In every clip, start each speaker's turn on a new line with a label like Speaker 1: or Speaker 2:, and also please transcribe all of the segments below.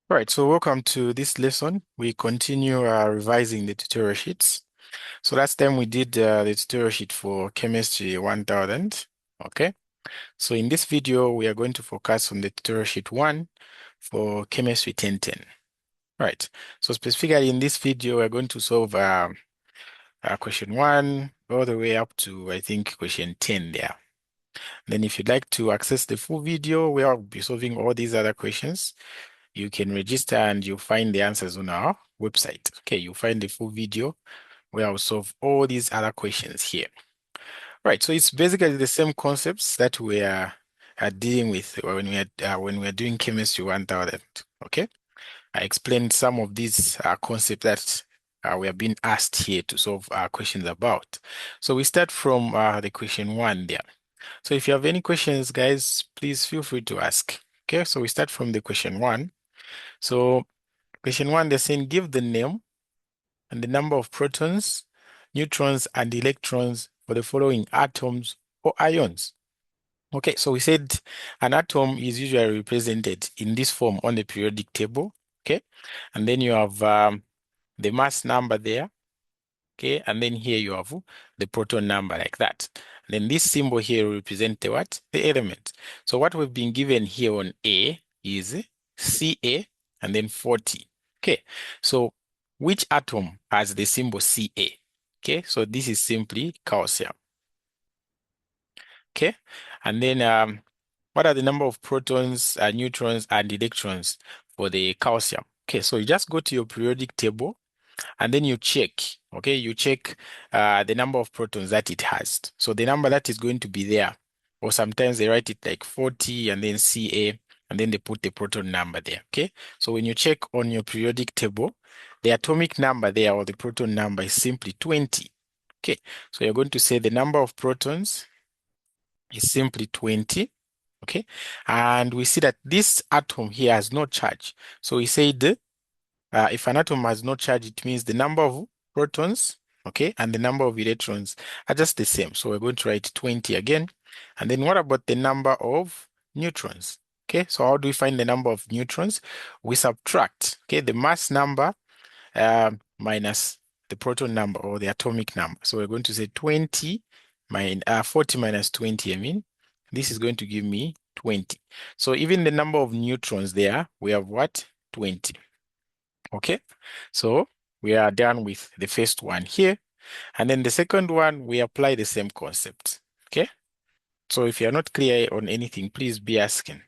Speaker 1: All right, so welcome to this lesson. We continue revising the tutorial sheets. So last time we did the tutorial sheet for chemistry 1000. Okay, so in this video, we are going to focus on the tutorial sheet 1 for chemistry 1010. Right, so specifically in this video, we're going to solve question 1 all the way up to, I think, question 10 there. Then if you'd like to access the full video, where I'll be solving all these other questions, you can register and you'll find the answers on our website. Okay, you'll find the full video where I'll solve all these other questions here. Right, so it's basically the same concepts that we are dealing with when we are doing chemistry 1000. Okay, I explained some of these concepts that we are being asked here to solve questions about. So we start from the question 1 there. So if you have any questions, guys, please feel free to ask. Okay, so we start from the question 1. So question 1, they're saying give the name and the number of protons, neutrons, and electrons for the following atoms or ions. Okay, so we said an atom is usually represented in this form on the periodic table. Okay, and then you have the mass number there. Okay, and then here you have the proton number like that. And then this symbol here represents the what? The element. So what we've been given here on A is Ca and then 40. Okay, so which atom has the symbol Ca? Okay, so this is simply calcium. Okay, and then what are the number of protons, neutrons, and electrons for the calcium? Okay, so you just go to your periodic table and then you check, okay, you check the number of protons that it has. So the number that is going to be there, or sometimes they write it like 40 and then Ca, and then they put the proton number there, okay? So when you check on your periodic table, the atomic number there, or the proton number, is simply 20. Okay, so you're going to say the number of protons is simply 20. Okay, and we see that this atom here has no charge. So we said if an atom has no charge, it means the number of protons, okay, and the number of electrons are just the same. So we're going to write 20 again. And then what about the number of neutrons? Okay, so how do we find the number of neutrons? We subtract, okay, the mass number minus the proton number or the atomic number. So we're going to say 40 minus 20, I mean, this is going to give me 20. So even the number of neutrons there, we have what? 20. Okay, so we are done with the first one here. And then the second one, we apply the same concept. Okay, so if you're not clear on anything, please be asking.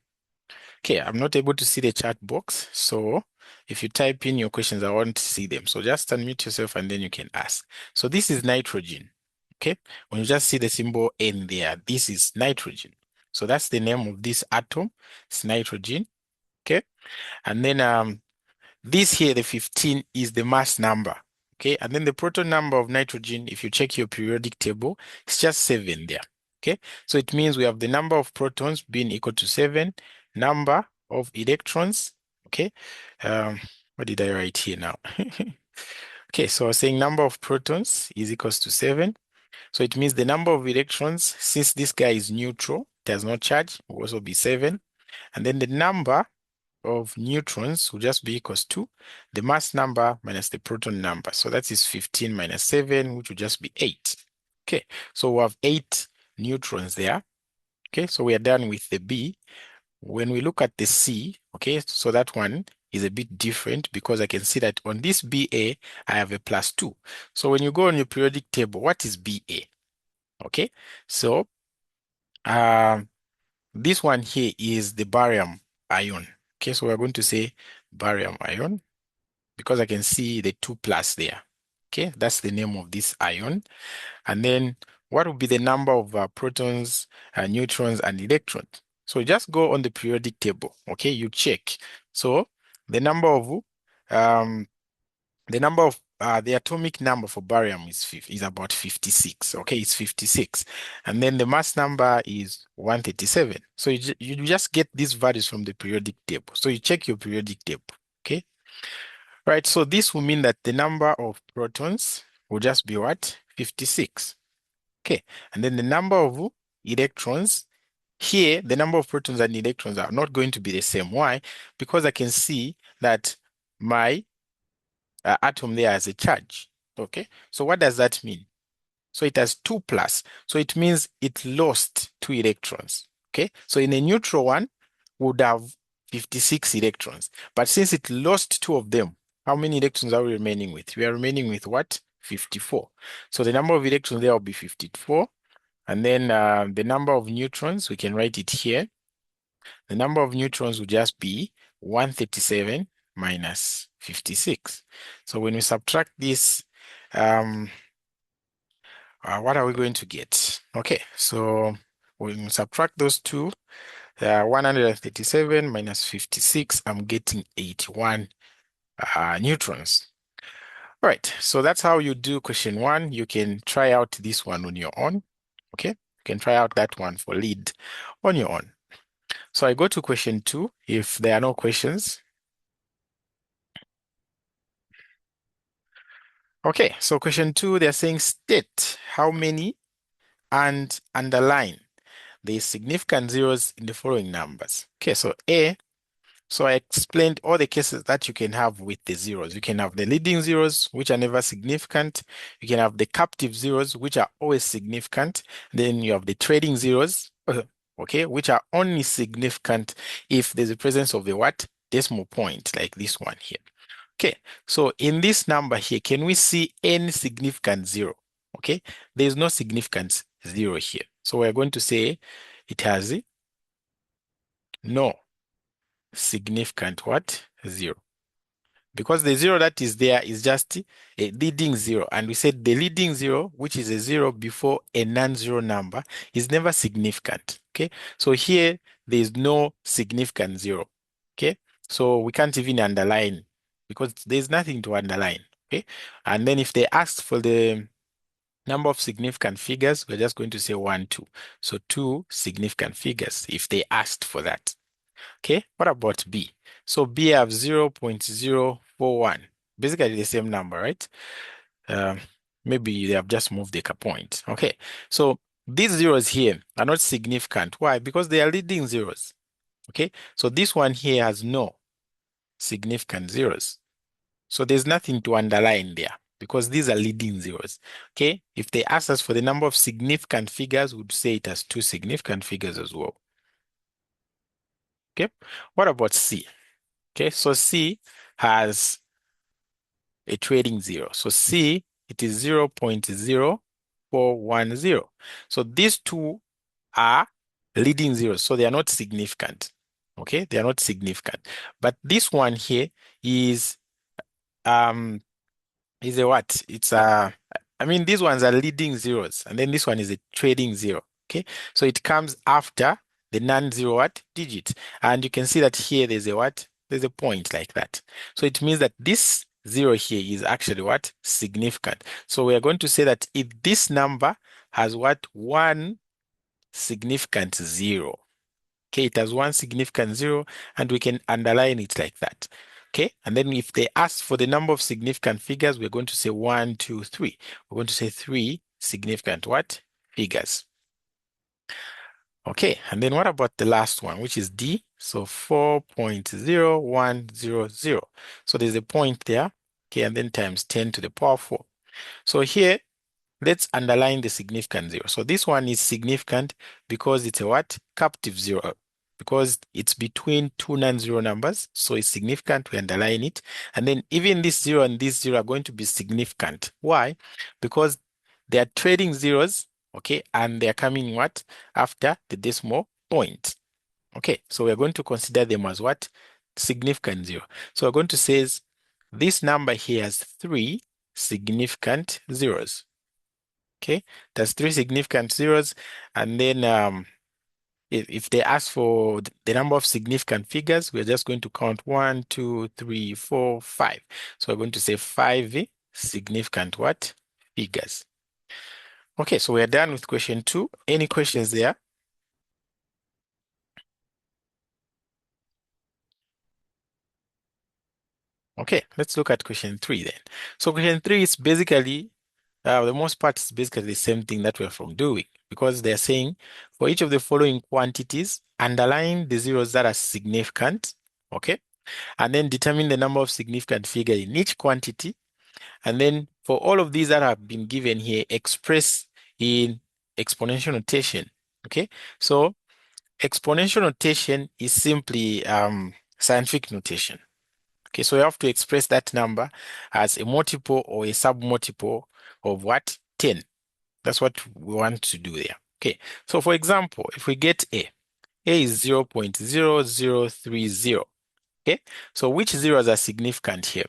Speaker 1: Okay, I'm not able to see the chat box. So if you type in your questions, I want to see them. So just unmute yourself and then you can ask. So this is nitrogen. Okay, when you just see the symbol N there, this is nitrogen. So that's the name of this atom. It's nitrogen. Okay, and then this here, the 15, is the mass number. Okay, and then the proton number of nitrogen, if you check your periodic table, it's just 7 there. Okay, so it means we have the number of protons being equal to 7, number of electrons. Okay, what did I write here now? Okay, so I was saying number of protons is equals to 7. So it means the number of electrons, since this guy is neutral, it has no charge, will also be 7. And then the number of neutrons will just be equals to the mass number minus the proton number. So that is 15 minus 7, which will just be 8. Okay, so we have 8 neutrons there. Okay, so we are done with the B. When we look at the C, okay, so that one is a bit different because I can see that on this BA, I have a +2. So when you go on your periodic table, what is BA? Okay, so this one here is the barium ion. Okay, so we're going to say barium ion because I can see the 2+ there. Okay, that's the name of this ion. And then what would be the number of protons, neutrons, and electrons? So just go on the periodic table. Okay, you check. So the number of the atomic number for barium is about 56. Okay, it's 56. And then the mass number is 137. So you just get these values from the periodic table. So you check your periodic table. Okay. Right. So this will mean that the number of protons will just be what? 56. Okay. And then the number of electrons, here, the number of protons and electrons are not going to be the same. Why? Because I can see that my atom there has a charge. Okay, so what does that mean? So it has 2 plus. So it means it lost 2 electrons. Okay, so in a neutral one, would have 56 electrons. But since it lost 2 of them, how many electrons are we remaining with? We are remaining with what? 54. So the number of electrons there will be 54. And then the number of neutrons, we can write it here. The number of neutrons would just be 137 minus 56. So when we subtract this, what are we going to get? Okay, so when we subtract those two, 137 minus 56, I'm getting 81 neutrons. All right, so that's how you do question 1. You can try out this one on your own. Okay, you can try out that one for lead on your own. So I go to question 2 if there are no questions. Okay, so question 2, they're saying state how many and underline the significant zeros in the following numbers. Okay, so A, so I explained all the cases that you can have with the zeros. You can have the leading zeros, which are never significant. You can have the captive zeros, which are always significant. Then you have the trading zeros, okay, which are only significant if there's a presence of the what? Decimal point, like this one here. Okay, so in this number here, can we see any significant zero? Okay, there's no significant zero here. So we're going to say it has no significant what? Zero. Because the zero that is there is just a leading zero. And we said the leading zero, which is a zero before a non-zero number, is never significant. Okay, so here there is no significant zero. Okay, so we can't even underline because there's nothing to underline. Okay, and then if they asked for the number of significant figures, we're just going to say 1, 2. So 2 significant figures if they asked for that. Okay, what about B? So B have 0.041. Basically the same number, right? Maybe they have just moved the point. Okay, so these zeros here are not significant. Why? Because they are leading zeros. Okay, so this one here has no significant zeros. So there's nothing to underline there because these are leading zeros. Okay, if they ask us for the number of significant figures, we'd say it has 2 significant figures as well. Okay, what about C? Okay, so C has a trading zero. So C, it is 0.0410. So these two are leading zeros, so they are not significant. Okay, they are not significant. But this one here is a what? It's a, I mean, these ones are leading zeros, and then this one is a trading zero. Okay, so it comes after the non-zero what digit, and you can see that here there's a what? There's a point like that. So it means that this zero here is actually what? Significant. So we are going to say that if this number has what? One significant zero. Okay, it has one significant zero, and we can underline it like that. Okay, and then if they ask for the number of significant figures, we're going to say 1, 2, 3. We're going to say 3 significant what? Figures. Okay, and then what about the last one, which is D? So 4.0100. So there's a point there. Okay, and then times 10 to the power 4. So here, let's underline the significant zero. So this one is significant because it's a what? Captive zero. Because it's between two non-zero numbers. So it's significant, we underline it. And then even this zero and this zero are going to be significant. Why? Because they are trading zeros, okay? And they are coming what? After the decimal point. Okay, so we're going to consider them as what? Significant zero. So we're going to say this number here has 3 significant zeros. Okay, that's 3 significant zeros. And then if they ask for the number of significant figures, we're just going to count 1, 2, 3, 4, 5. So we're going to say 5 significant what? Figures. Okay, so we're done with question 2. Any questions there? Okay, let's look at question 3 then. So question 3 is basically the most part is basically the same thing that we're from doing because they're saying for each of the following quantities, underline the zeros that are significant, okay? And then determine the number of significant figures in each quantity. And then for all of these that have been given here, express in exponential notation. Okay, so exponential notation is simply scientific notation. Okay, so you have to express that number as a multiple or a submultiple of what? 10. That's what we want to do there. Okay, so for example, if we get A is 0.0030. Okay, so which zeros are significant here?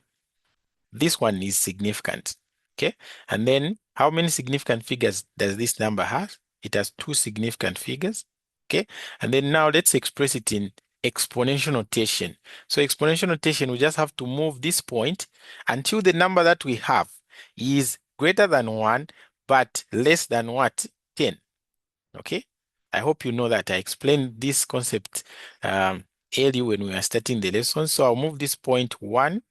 Speaker 1: This one is significant. Okay, and then how many significant figures does this number have? It has two significant figures. Okay, and then now let's express it in exponential notation. So exponential notation, we just have to move this point until the number that we have is greater than 1 but less than what? 10. Okay, I hope you know that I explained this concept earlier when we were starting the lesson. So I'll move this point 1,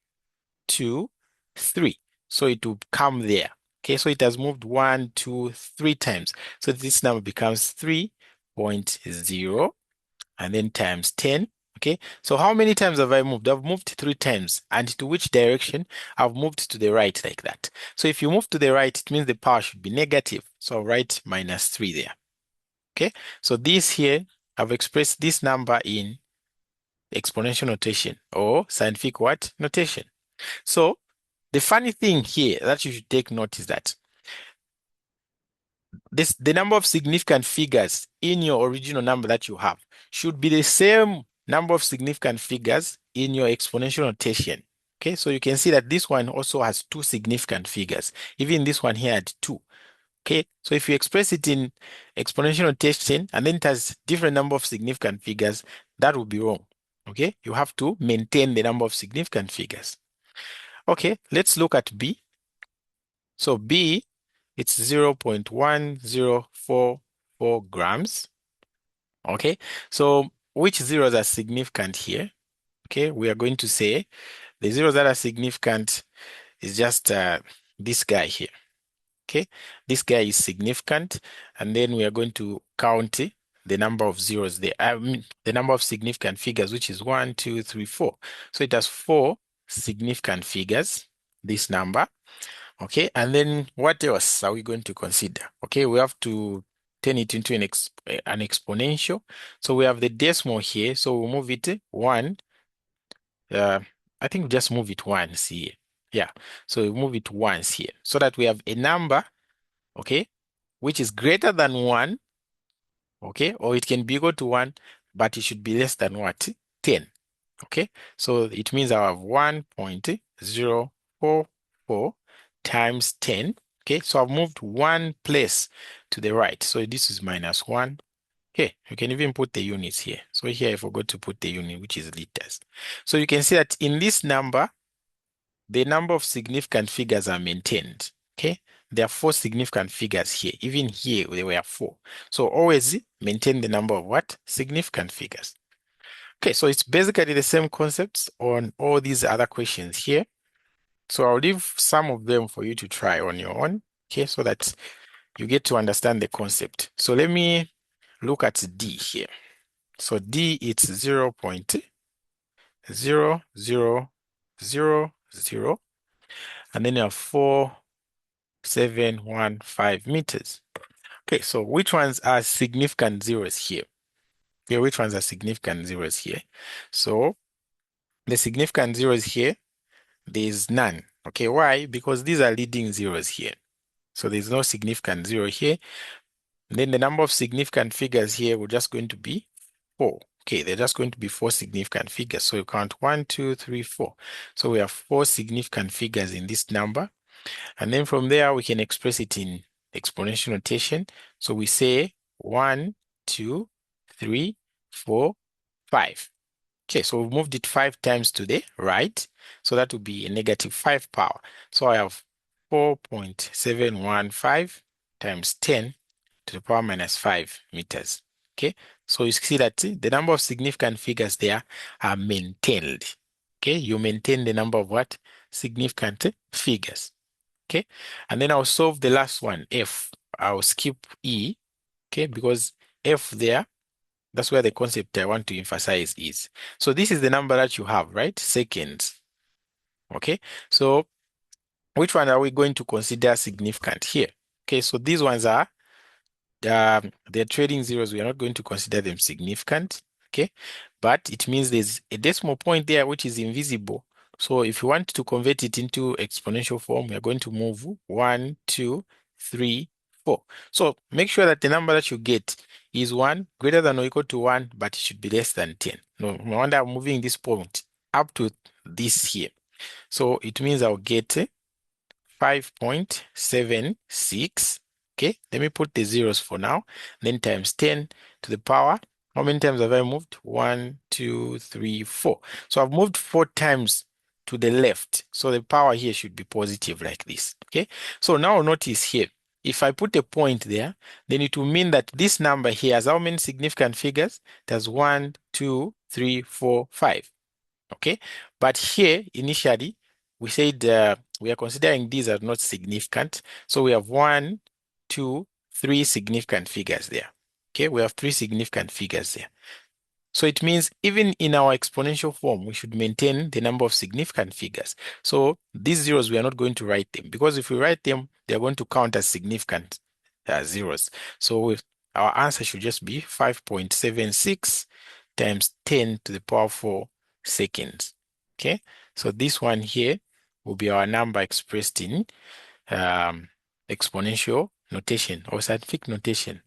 Speaker 1: 2, 3. So it will come there. Okay, so it has moved 1, 2, 3 times. So this number becomes 3.0 and then times 10. Okay, so how many times have I moved? I've moved 3 times. And to which direction? I've moved to the right like that. So if you move to the right, it means the power should be negative. So I'll write -3 there. Okay, so this here, I've expressed this number in exponential notation or scientific what? Notation. So the funny thing here that you should take note is that the number of significant figures in your original number that you have should be the same number of significant figures in your exponential notation. Okay, so you can see that this one also has two significant figures. Even this one here had two. Okay, so if you express it in exponential notation and then it has different number of significant figures, that would be wrong. Okay, you have to maintain the number of significant figures. Okay, let's look at B. So B, it's 0.1044 grams. Okay, so which zeros are significant here? Okay, we are going to say the zeros that are significant is just this guy here. Okay, this guy is significant, and then we are going to count the number of zeros there. I mean, the number of significant figures, which is 1, 2, 3, 4. So it has 4 significant figures, this number. Okay, and then what else are we going to consider? Okay, we have to turn it into an exponential. So we have the decimal here. So we'll move it 1. I think just move it once here. Yeah, so we move it once here so that we have a number, okay, which is greater than 1, okay, or it can be equal to 1, but it should be less than what? 10. Okay, so it means I have 1.044 times 10. Okay, so I've moved 1 place to the right. So this is -1. Okay, you can even put the units here. So here I forgot to put the unit, which is liters. So you can see that in this number, the number of significant figures are maintained. Okay, there are 4 significant figures here. Even here, there were 4. So always maintain the number of what? Significant figures. Okay, so it's basically the same concepts on all these other questions here. So I'll leave some of them for you to try on your own, okay, so that you get to understand the concept. So let me look at D here. So D, it's 0.00000, and then you have 4.715 meters. Okay, so which ones are significant zeros here? Okay, which ones are significant zeros here? So the significant zeros here, there's none. Okay, why? Because these are leading zeros here. So there's no significant zero here. And then the number of significant figures here will just going to be 4. Okay, they're just going to be 4 significant figures. So you count 1, 2, 3, 4. So we have 4 significant figures in this number. And then from there, we can express it in exponential notation. So we say 1, 2, 3, 4, 5. Okay, so we've moved it 5 times to the right. So that would be a -5 power. So I have 4.715 times 10 to the power -5 meters. Okay, so you see that the number of significant figures there are maintained. Okay, you maintain the number of what? Significant figures. Okay, and then I'll solve the last one, F. I'll skip E, okay, because F there That's where the concept I want to emphasize is. So this is the number that you have, right? Seconds. Okay. So which one are we going to consider significant here? Okay. So these ones are they're trading zeros. We are not going to consider them significant. Okay. But it means there's a decimal point there which is invisible. So if you want to convert it into exponential form, we are going to move 1, 2, 3, 4. So make sure that the number that you get is 1 greater than or equal to 1, but it should be less than 10. No wonder I'm moving this point up to this here. So it means I'll get 5.76. Okay, let me put the zeros for now. Then times 10 to the power. How many times have I moved? 1, 2, 3, 4. So I've moved 4 times to the left. So the power here should be positive like this. Okay, so now notice here. If I put a point there, then it will mean that this number here has how many significant figures? It has 1, 2, 3, 4, 5. Okay, but here initially we said we are considering these are not significant. So we have 1, 2, 3 significant figures there. Okay, we have 3 significant figures there. So it means even in our exponential form, we should maintain the number of significant figures. So these zeros, we are not going to write them because if we write them, they're going to count as significant zeros. So our answer should just be 5.76 times 10 to the power 4 seconds. Okay, so this one here will be our number expressed in exponential notation or scientific notation.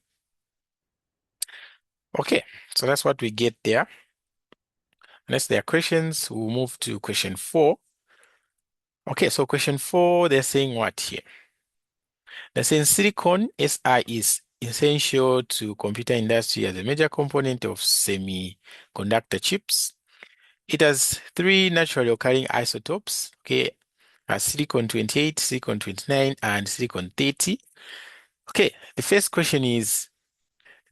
Speaker 1: Okay, so that's what we get there. Unless there are questions, we'll move to question 4. Okay, so question 4, they're saying what here? They're saying silicon Si is essential to computer industry as a major component of semiconductor chips. It has 3 naturally occurring isotopes, okay, silicon 28, silicon 29, and silicon 30. Okay, the first question is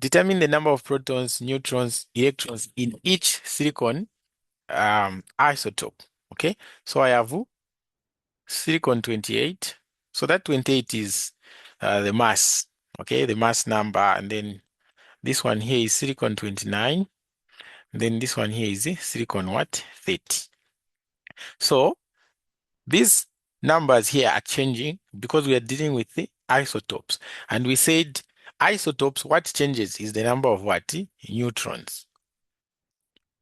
Speaker 1: determine the number of protons, neutrons, electrons in each silicon isotope. Okay, so I have silicon 28. So that 28 is the mass, okay, the mass number. And then this one here is silicon 29. Then this one here is silicon what? 30. So these numbers here are changing because we are dealing with the isotopes. And we said isotopes, what changes is the number of what? Neutrons.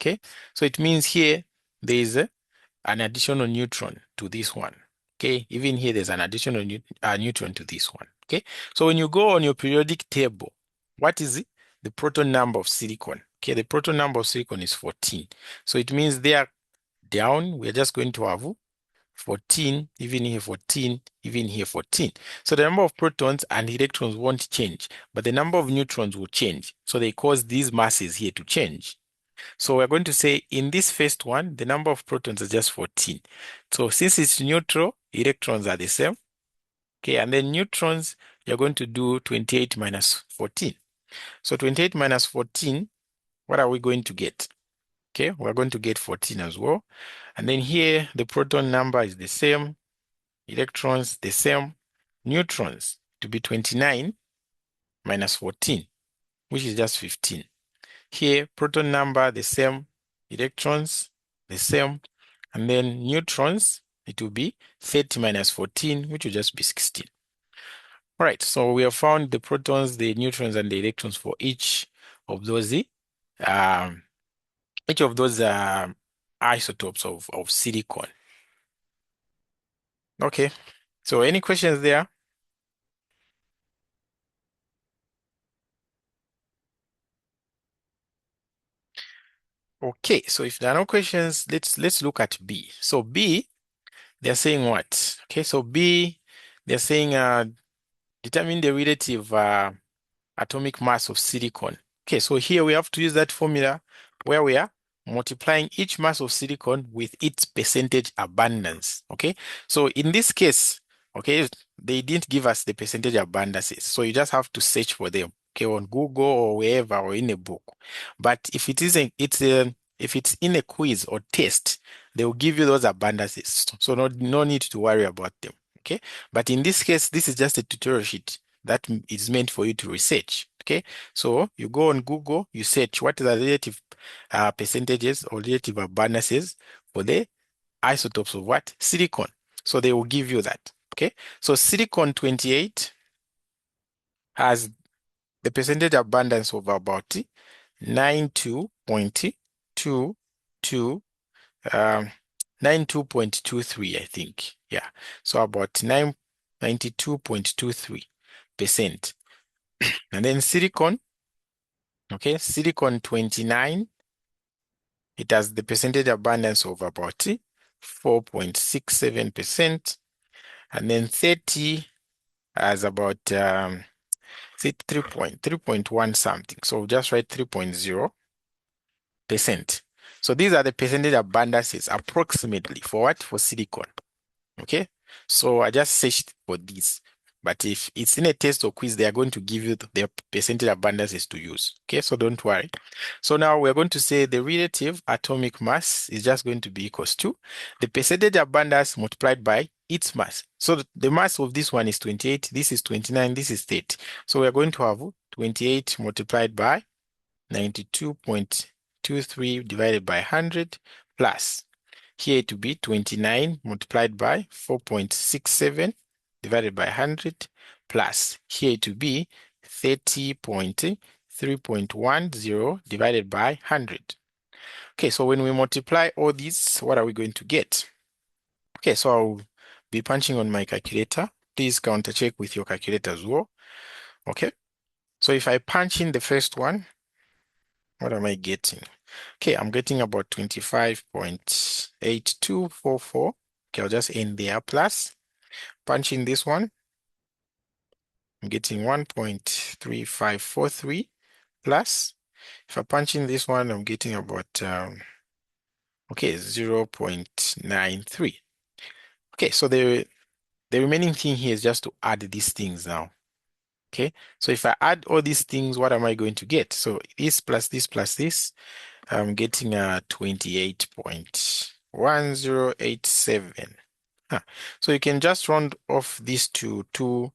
Speaker 1: Okay, so it means here there is an additional neutron to this one. Okay, even here there's an additional neutron to this one. Okay, so when you go on your periodic table, what is it? The proton number of silicon. Okay, the proton number of silicon is 14. So it means they are down. We're just going to have 14, even here 14, even here 14. So the number of protons and electrons won't change, but the number of neutrons will change. So they cause these masses here to change. So we're going to say in this first one, the number of protons is just 14. So since it's neutral, electrons are the same. Okay, and then neutrons, you're going to do 28 minus 14. So 28 minus 14, what are we going to get? Okay, we're going to get 14 as well. And then here, the proton number is the same, electrons the same, neutrons to be 29 minus 14, which is just 15. Here, proton number the same, electrons the same, and then neutrons, it will be 30 minus 14, which will just be 16. All right, so we have found the protons, the neutrons, and the electrons for each of those isotopes of silicon. Okay, so any questions there? Okay, so if there are no questions, let's look at B. So B, they're saying what? Okay, so B, they're saying determine the relative atomic mass of silicon. Okay, so here we have to use that formula where we are multiplying each mass of silicon with its percentage abundance. Okay, so in this case, okay, they didn't give us the percentage abundances, so you just have to search for them, okay, on Google or wherever or in a book. But if it isn't, if it's in a quiz or test, they will give you those abundances. So no need to worry about them. Okay, but in this case, this is just a tutorial sheet. that is meant for you to research. Okay, so you go on Google, you search what are the relative percentages or relative abundances for the isotopes of what? Silicon. So they will give you that. Okay, so silicon 28 has the percentage abundance of about 92.22 92.23, I think. Yeah. So about 92.23%. And then silicon, okay, silicon 29, it has the percentage abundance of about 4.67%. And then 30 has about 3.1 something. So just write 3.0%. So these are the percentage abundances approximately for what? For silicon. Okay, so I just searched for this, but if it's in a test or quiz, they are going to give you the percentage abundances to use. Okay, so don't worry. So now we're going to say the relative atomic mass is just going to be equals to the percentage abundance multiplied by its mass. So the mass of this one is 28, this is 29, this is 30. So we're going to have 28 multiplied by 92.23 divided by 100 plus here to be 29 multiplied by 4.67 divided by 100 plus here to be 30.3.10 divided by 100. Okay, so when we multiply all these, what are we going to get? Okay, so I'll be punching on my calculator. Please counter check with your calculator as well. Okay, so if I punch in the first one, what am I getting? Okay, I'm getting about 25.8244. Okay, I'll just end there. Plus, punch in this one, I'm getting 1.3543. Plus, if I punch in this one, I'm getting about, 0.93. Okay, so the remaining thing here is just to add these things now. Okay, so if I add all these things, what am I going to get? So this plus this plus this, I'm getting a 28.1087. So you can just round off these to two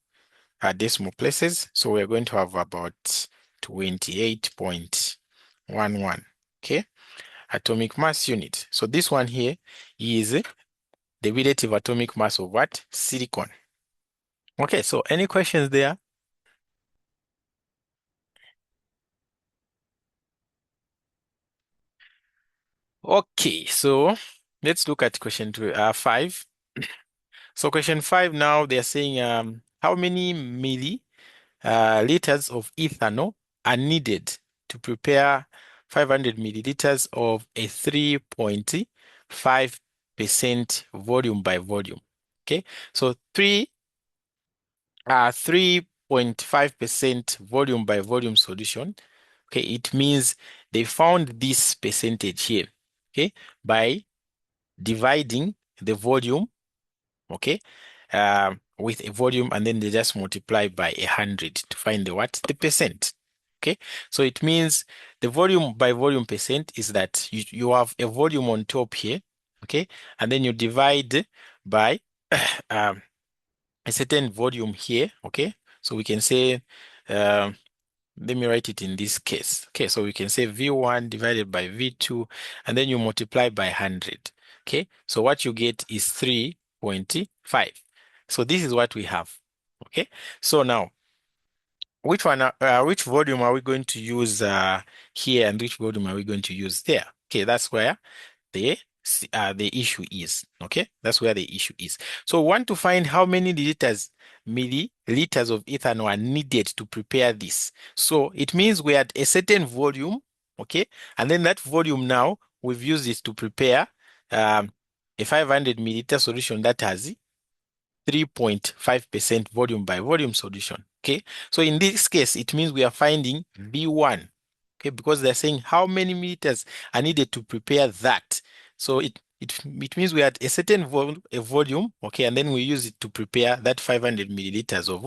Speaker 1: decimal places. So we're going to have about 28.11. Okay, atomic mass unit. So this one here is the relative atomic mass of what? Silicon. Okay, so any questions there? Okay, so let's look at question 5. So question 5 now, they're saying how many liters of ethanol are needed to prepare 500 milliliters of a 3.5% volume by volume. Okay, so 3.5% volume by volume solution. Okay, it means they found this percentage here. Okay, by dividing the volume, okay, with a volume, and then they just multiply by 100 to find the what? The percent. Okay, so it means the volume by volume percent is that you have a volume on top here, okay, and then you divide by a certain volume here, okay. So we can say, let me write it in this case. Okay, so we can say V1 divided by V2, and then you multiply by 100. Okay, so what you get is 3.5. So this is what we have. Okay, so now which volume are we going to use here, and which volume are we going to use there? Okay, that's where the issue is. Okay, that's where the issue is. So we want to find how many milliliters of ethanol are needed to prepare this. So it means we had a certain volume, okay, and then that volume now we've used it to prepare a 500 milliliter solution that has 3.5% volume by volume solution. Okay, so in this case, it means we are finding V1. Okay, because they're saying how many milliliters are needed to prepare that. So it means we had a certain volume, okay, and then we use it to prepare that 500 milliliters of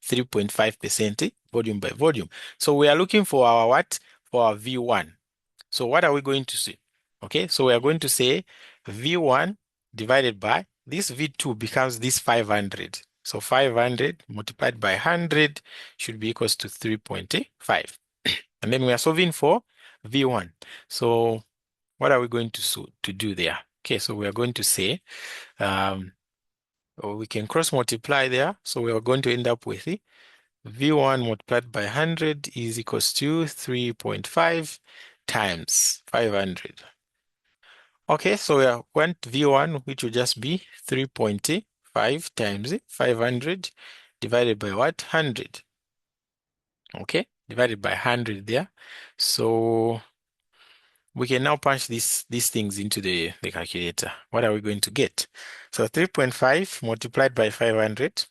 Speaker 1: 3.5% volume by volume. So we are looking for our what? For our V1. So what are we going to say? Okay, so we are going to say V1 divided by this V2 becomes this 500. So 500 multiplied by 100 should be equals to 3.5. And then we are solving for V1. So what are we going to do there? Okay, so we are going to say, or we can cross multiply there. So we are going to end up with V1 multiplied by 100 is equals to 3.5 times 500. Okay, so we want V1, which will just be 3.5 times 500 divided by what? 100. Okay, divided by 100 there. So we can now punch these things into the calculator. What are we going to get? So 3.5 multiplied by 500.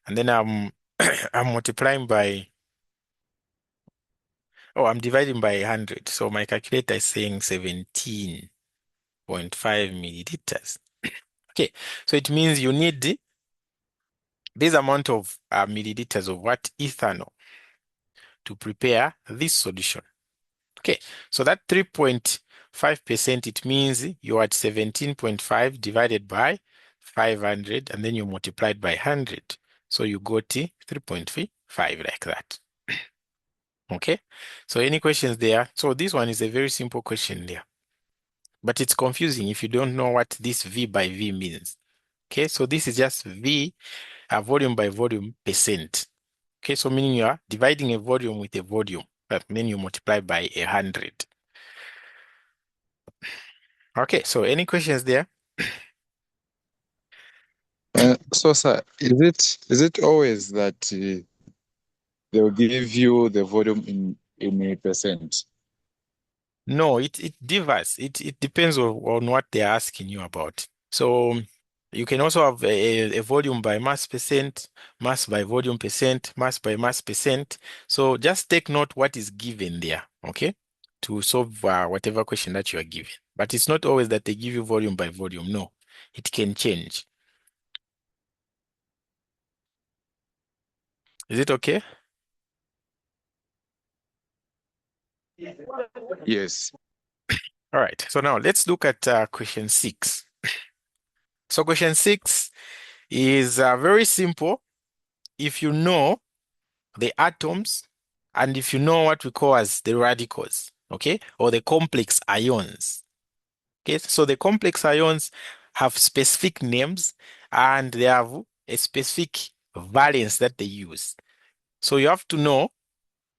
Speaker 1: And then I'm multiplying by, I'm dividing by 100. So my calculator is saying 17.5 milliliters. Okay, so it means you need this amount of milliliters of what? Ethanol to prepare this solution. Okay, so that 3.5%, it means you're at 17.5 divided by 500, and then you multiplied by 100. So you got 3.5 like that. Okay, so any questions there? So this one is a very simple question there, but it's confusing if you don't know what this V by V means. Okay, so this is just V, volume by volume percent. Okay, so meaning you are dividing a volume with a volume, but then you multiply by 100. Okay, so any questions there?
Speaker 2: So, sir, is it always that they'll give you the volume in a percent?
Speaker 1: No, it differs. It depends on what they're asking you about. So you can also have a volume by mass percent, mass by volume percent, mass by mass percent. So just take note what is given there, okay, to solve whatever question that you are given. But it's not always that they give you volume by volume. No, it can change. Is it okay?
Speaker 2: Yes.
Speaker 1: All right. So now let's look at question 6. So question 6 is very simple. If you know the atoms and if you know what we call as the radicals, okay, or the complex ions. Okay, so the complex ions have specific names and they have a specific valence that they use. So you have to know,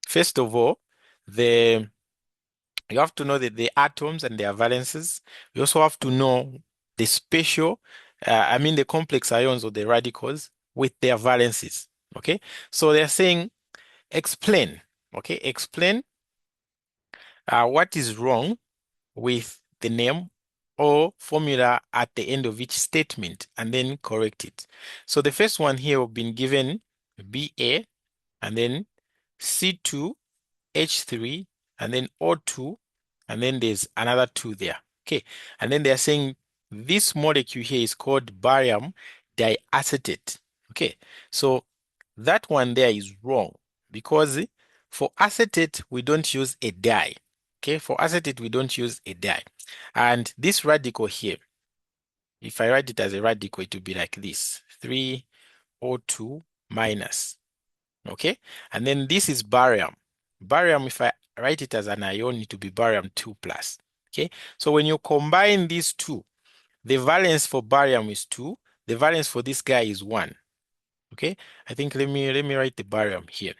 Speaker 1: first of all, the you have to know the atoms and their valences. You also have to know the special, the complex ions or the radicals with their valences. Okay, so they're saying explain. Okay, explain what is wrong with the name or formula at the end of each statement and then correct it. So the first one here we've been given BA and then C2H3 and then O2 and then there's another 2 there. Okay, and then they're saying this molecule here is called barium diacetate. Okay, so that one there is wrong because for acetate we don't use a di. Okay, for acetate we don't use a di. And this radical here, if I write it as a radical, it will be like this, 3O2 minus. Okay, and then this is barium. Barium, if I write it as an ion, it will be barium 2 plus. Okay, so when you combine these two, the valence for barium is 2, the valence for this guy is 1. Okay, I think let me write the barium here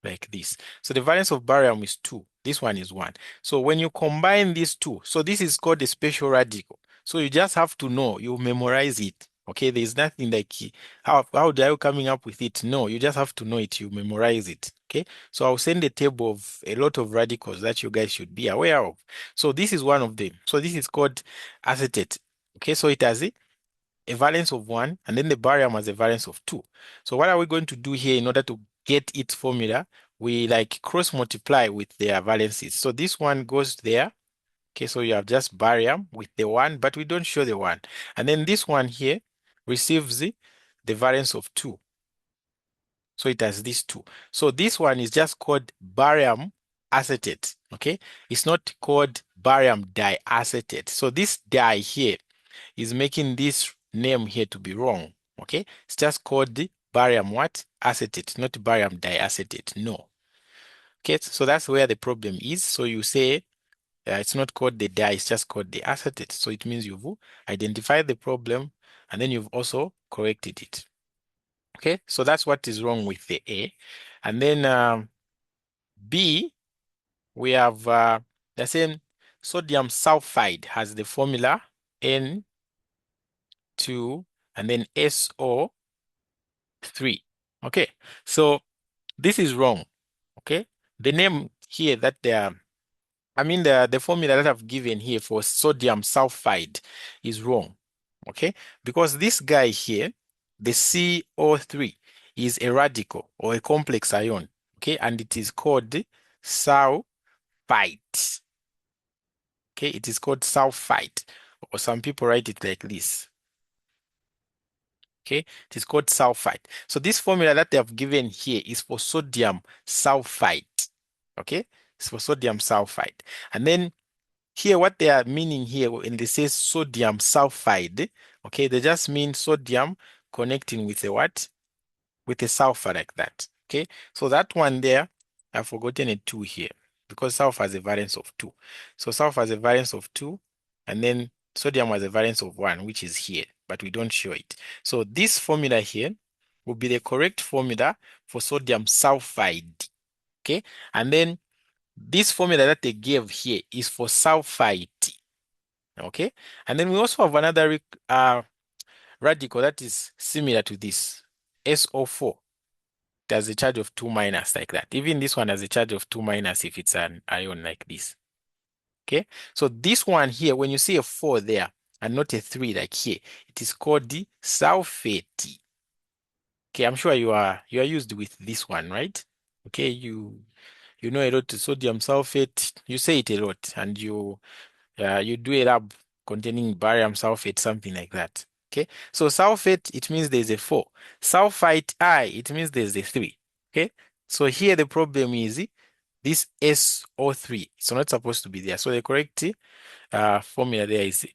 Speaker 1: like this. So the valence of barium is 2. This one is 1. So when you combine these two, so this is called a special radical. So you just have to know, you memorize it. Okay, there's nothing like how are you coming up with it? No, you just have to know it, you memorize it. Okay, so I'll send a table of a lot of radicals that you guys should be aware of. So this is one of them. So this is called acetate. Okay, so it has a valence of 1, and then the barium has a valence of 2. So what are we going to do here in order to get its formula? We like cross multiply with their valences. So this one goes there. Okay, so you have just barium with the 1, but we don't show the 1. And then this one here receives the valence of 2. So it has these 2. So this one is just called barium acetate. Okay, it's not called barium diacetate. So this di here is making this name here to be wrong. Okay, it's just called the barium what? Acetate, not barium diacetate. No. Okay, so that's where the problem is. So you say it's not called the dye, it's just called the acetate. So it means you've identified the problem and then you've also corrected it. Okay, so that's what is wrong with the A. And then B, we have the same sodium sulfide has the formula N2 and then SO3. Okay, so this is wrong. Okay, the name here that they are, I mean the formula that I've given here for sodium sulfide is wrong. Okay, because this guy here, the CO3, is a radical or a complex ion. Okay, and it is called sulfide. Okay, it is called sulfide, or some people write it like this. Okay, it is called sulfide. So this formula that they have given here is for sodium sulfide. Okay, it's for sodium sulfide. And then here, what they are meaning here when they say sodium sulfide, okay, they just mean sodium connecting with a what? With a sulfur like that. Okay, so that one there, I've forgotten a 2 here because sulfur has a valence of 2. So sulfur has a valence of 2, and then sodium has a valence of 1, which is here, but we don't show it. So this formula here will be the correct formula for sodium sulfide. Okay, and then this formula that they gave here is for sulfite. Okay, and then we also have another radical that is similar to this, SO4. It has a charge of 2 minus like that. Even this one has a charge of 2 minus if it's an ion like this. Okay, so this one here, when you see a 4 there and not a 3 like here, it is called the sulfate. Okay, I'm sure you are used with this one, right? Okay, you know a lot of sodium sulfate. You say it a lot, and you do a lab containing barium sulfate, something like that. Okay, so sulfate, it means there's a 4. Sulfite I, it means there's a 3. Okay, so here the problem is this SO3. It's not supposed to be there. So the correct formula there is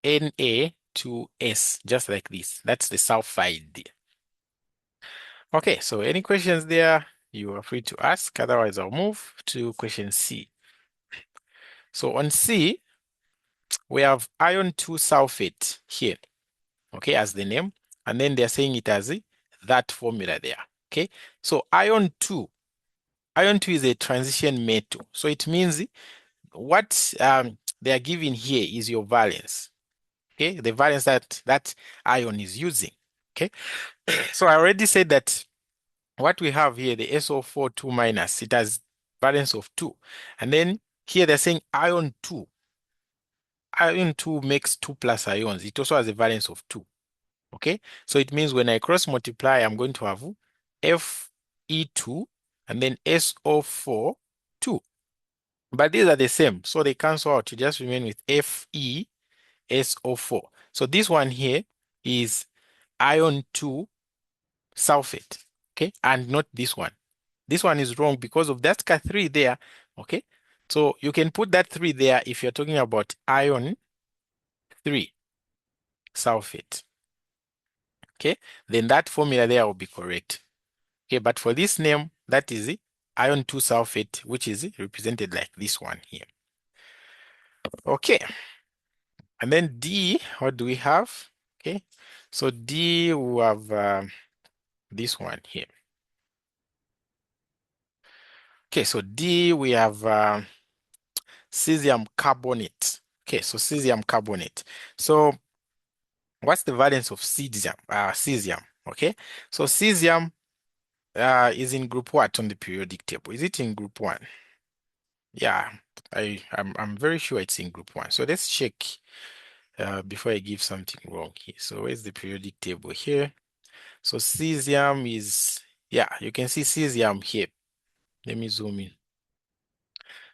Speaker 1: Na2S, just like this. That's the sulfide. Okay, so any questions there, you are free to ask. Otherwise, I'll move to question C. So on C, we have iron 2 sulfate here, okay, as the name. And then they're saying it as that formula there, okay? So iron 2 is a transition metal. So it means what they are giving here is your valence, okay? The valence that ion is using, okay? So I already said that what we have here, the SO4 2 minus, it has valence of 2. And then here they're saying iron 2. Iron 2 makes 2 plus ions. It also has a valence of 2. Okay, so it means when I cross multiply, I'm going to have Fe2 and then SO4 2. But these are the same, so they cancel out. You just remain with FeSO4. So this one here is iron 2 sulfate, okay, and not this one. This one is wrong because of that 3 there, okay? So you can put that 3 there if you're talking about iron 3 sulfate, okay? Then that formula there will be correct. Okay, but for this name, that is the iron 2 sulfate, which is represented like this one here. Okay, and then D, what do we have? Okay, so D, we have this one here. Okay, so D, we have cesium carbonate. Okay, so cesium carbonate. So what's the valence of cesium? Cesium, okay? So cesium is in group what on the periodic table? Is it in group 1? Yeah, I'm very sure it's in group 1. So let's check before I give something wrong here. So where's the periodic table here? So cesium is, yeah, you can see cesium here. Let me zoom in.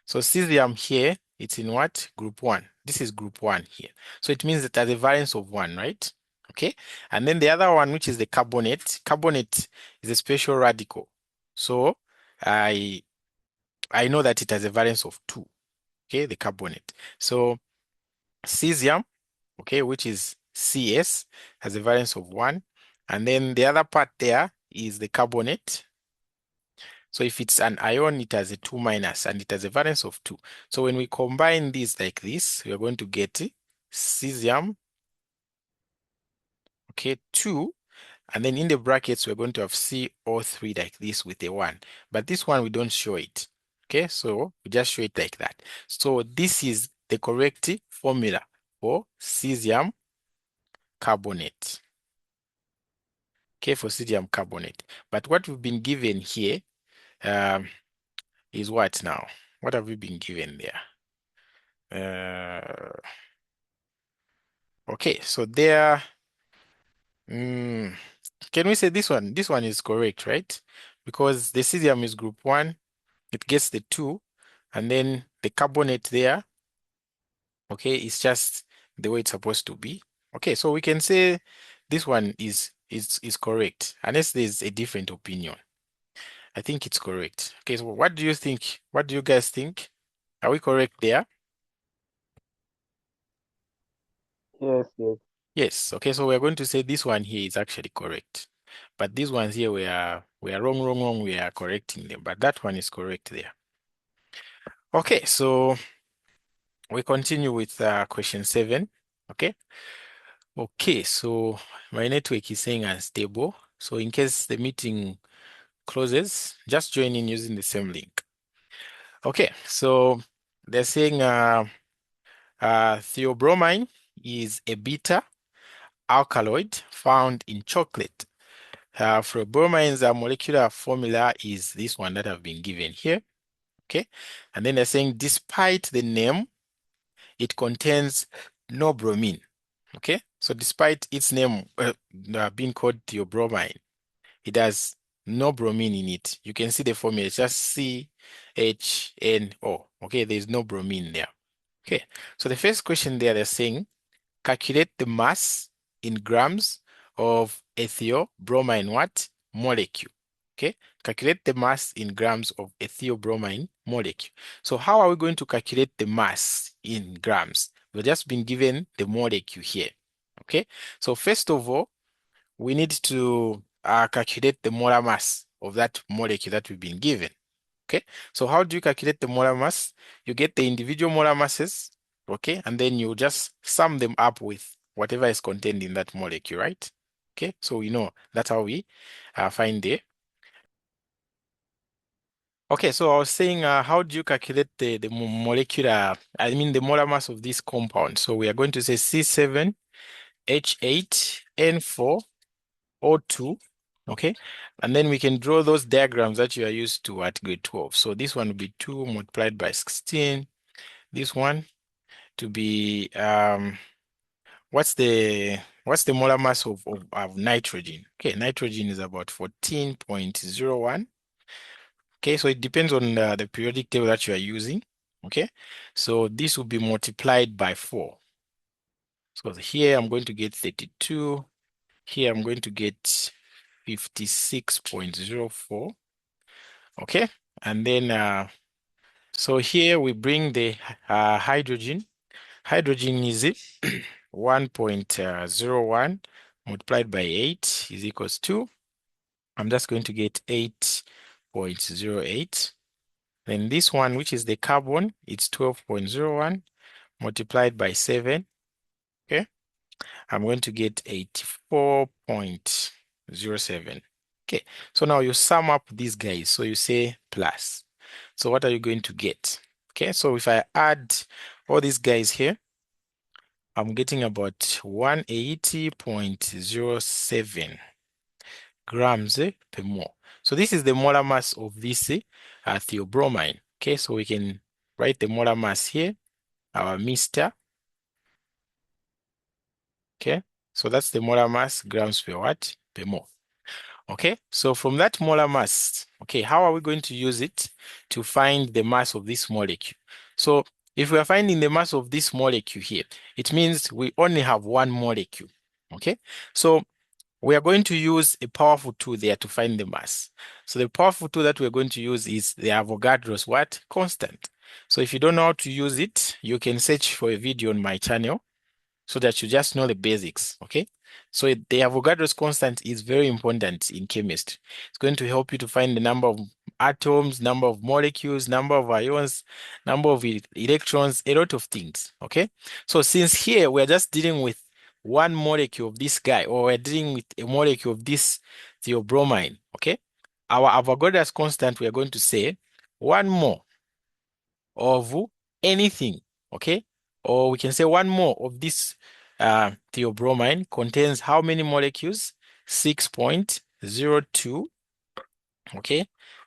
Speaker 1: So cesium here, it's in what? Group 1. This is group 1 here. So it means it has a valence of 1, right? Okay. And then the other one, which is the carbonate. Carbonate is a special radical. So I know that it has a valence of 2. Okay, the carbonate. So cesium, okay, which is CS has a valence of 1. And then the other part there is the carbonate. So if it's an ion, it has a 2 minus and it has a valence of 2. So when we combine these like this, we are going to get cesium, okay, 2. And then in the brackets, we're going to have CO3 like this with a 1. But this one, we don't show it. Okay, so we just show it like that. So this is the correct formula for cesium carbonate. Okay, for cesium carbonate. But what we've been given here is what now? What have we been given there? Okay, so there, can we say this one? This one is correct, right? Because the cesium is group 1, it gets the 2, and then the carbonate there, okay, it's just the way it's supposed to be. Okay, so we can say this one is correct, unless there's a different opinion. I think it's correct. Okay, so what do you think? What do you guys think? Are we correct there?
Speaker 3: Yes, yes.
Speaker 1: Yes. Okay, so we're going to say this one here is actually correct. But these ones here we are wrong. We are correcting them. But that one is correct there. Okay, so we continue with question 7. Okay. Okay, so my network is saying unstable. So in case the meeting closes, just join in using the same link. Okay, so they're saying theobromine is a beta alkaloid found in chocolate. For bromine's molecular formula is this one that I've been given here. Okay, and then they're saying despite the name, it contains no bromine. Okay, so despite its name being called theobromine, it has no bromine in it. You can see the formula, it's just CHNO. Okay, there's no bromine there. Okay, so the first question there, they're saying calculate the mass in grams of a theobromine what? Molecule. Okay, calculate the mass in grams of a theobromine molecule. So how are we going to calculate the mass in grams? We've just been given the molecule here. Okay, so first of all, we need to calculate the molar mass of that molecule that we've been given. Okay, so how do you calculate the molar mass? You get the individual molar masses, okay, and then you just sum them up with whatever is contained in that molecule, right? Okay, so we know that's how we find the. Okay, so I was saying, how do you calculate the molecular, I mean the molar mass of this compound? So we are going to say C7H8N4O2. Okay, and then we can draw those diagrams that you are used to at grade 12. So this one will be 2 multiplied by 16. This one to be what's the molar mass of nitrogen? Okay, nitrogen is about 14.01. Okay, so it depends on the periodic table that you are using. Okay, so this will be multiplied by 4. So here I'm going to get 32. Here I'm going to get 56.04. Okay, and then so here we bring the hydrogen. Hydrogen is 1.01 multiplied by 8 is equals to, I'm just going to get 8.08. Then this one, which is the carbon, it's 12.01 multiplied by 7. Okay, I'm going to get 84.07. Okay, so now you sum up these guys. So you say plus. So what are you going to get? Okay, so if I add all these guys here, I'm getting about 180.07 grams per mole. So this is the molar mass of this theobromine. Okay, so we can write the molar mass here, our Mr. Okay, so that's the molar mass, grams per what? Per mole. Okay, so from that molar mass, okay, how are we going to use it to find the mass of this molecule? So if we are finding the mass of this molecule here, it means we only have one molecule. Okay, so we are going to use a powerful tool there to find the mass. So the powerful tool that we're going to use is the Avogadro's what? Constant. So if you don't know how to use it, you can search for a video on my channel. so that you just know the basics, okay? So the Avogadro's constant is very important in chemistry. It's going to help you to find the number of atoms, number of molecules, number of ions, number of electrons, a lot of things, okay? So since here we're just dealing with one molecule of this guy, or we're dealing with a molecule of this theobromine, okay? Our Avogadro's constant, we are going to say one more of anything, okay? Or we can say one more of this theobromine contains how many molecules? 6.02, okay?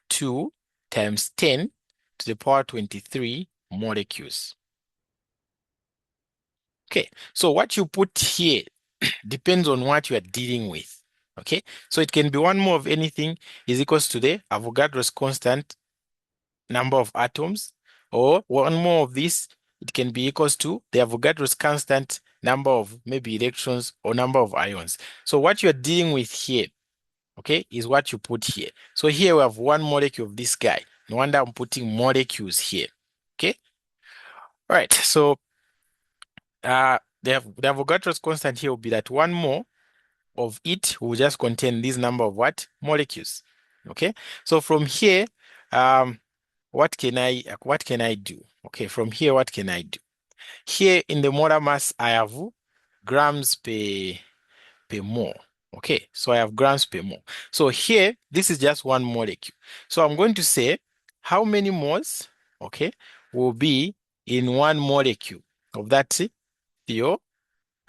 Speaker 1: 2 times 10 to the power 23 molecules. Okay, so what you put here depends on what you are dealing with, okay? So it can be one more of anything is equals to the Avogadro's constant number of atoms, or one more of this, it can be equals to the Avogadro's constant number of maybe electrons or number of ions. So what you're dealing with here, okay, is what you put here. So here we have one molecule of this guy. No wonder I'm putting molecules here, okay? All right, so the Avogadro's constant here will be that one more of it will just contain this number of what? Molecules, okay? So from here, what can I do? Okay, from here, what can I do? Here in the molar mass, I have grams per mole. Okay, so I have grams per mole. So here, this is just one molecule. So I'm going to say how many moles, okay, will be in one molecule of that theo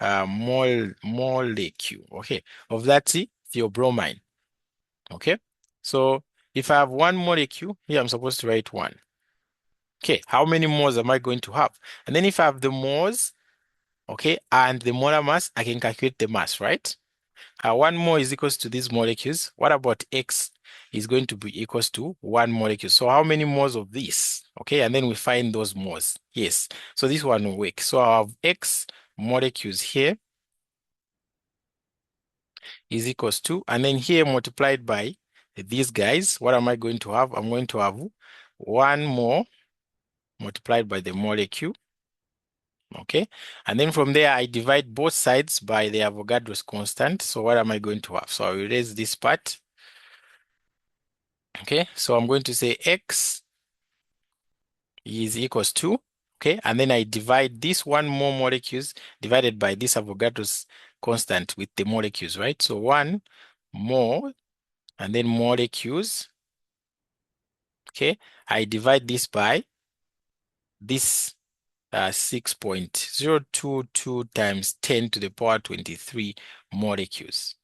Speaker 1: molecule, okay, of that theobromine. Okay, so if I have one molecule, here I'm supposed to write one. Okay, how many moles am I going to have? And then if I have the moles, okay, and the molar mass, I can calculate the mass, right? One mole is equals to these molecules. What about X is going to be equals to one molecule? So how many moles of this? Okay, and then we find those moles. Yes, so this one will work. So I have X molecules here is equals to, and then here multiplied by these guys, what am I going to have? I'm going to have one more multiplied by the molecule. Okay, and then from there I divide both sides by the Avogadro's constant. So what am I going to have? So I will erase this part. Okay, so I'm going to say X is equals to, okay, and then I divide this one more molecules divided by this Avogadro's constant with the molecules, right? So one more and then molecules. Okay, I divide this by this 6.022 times 10 to the power 23 molecules.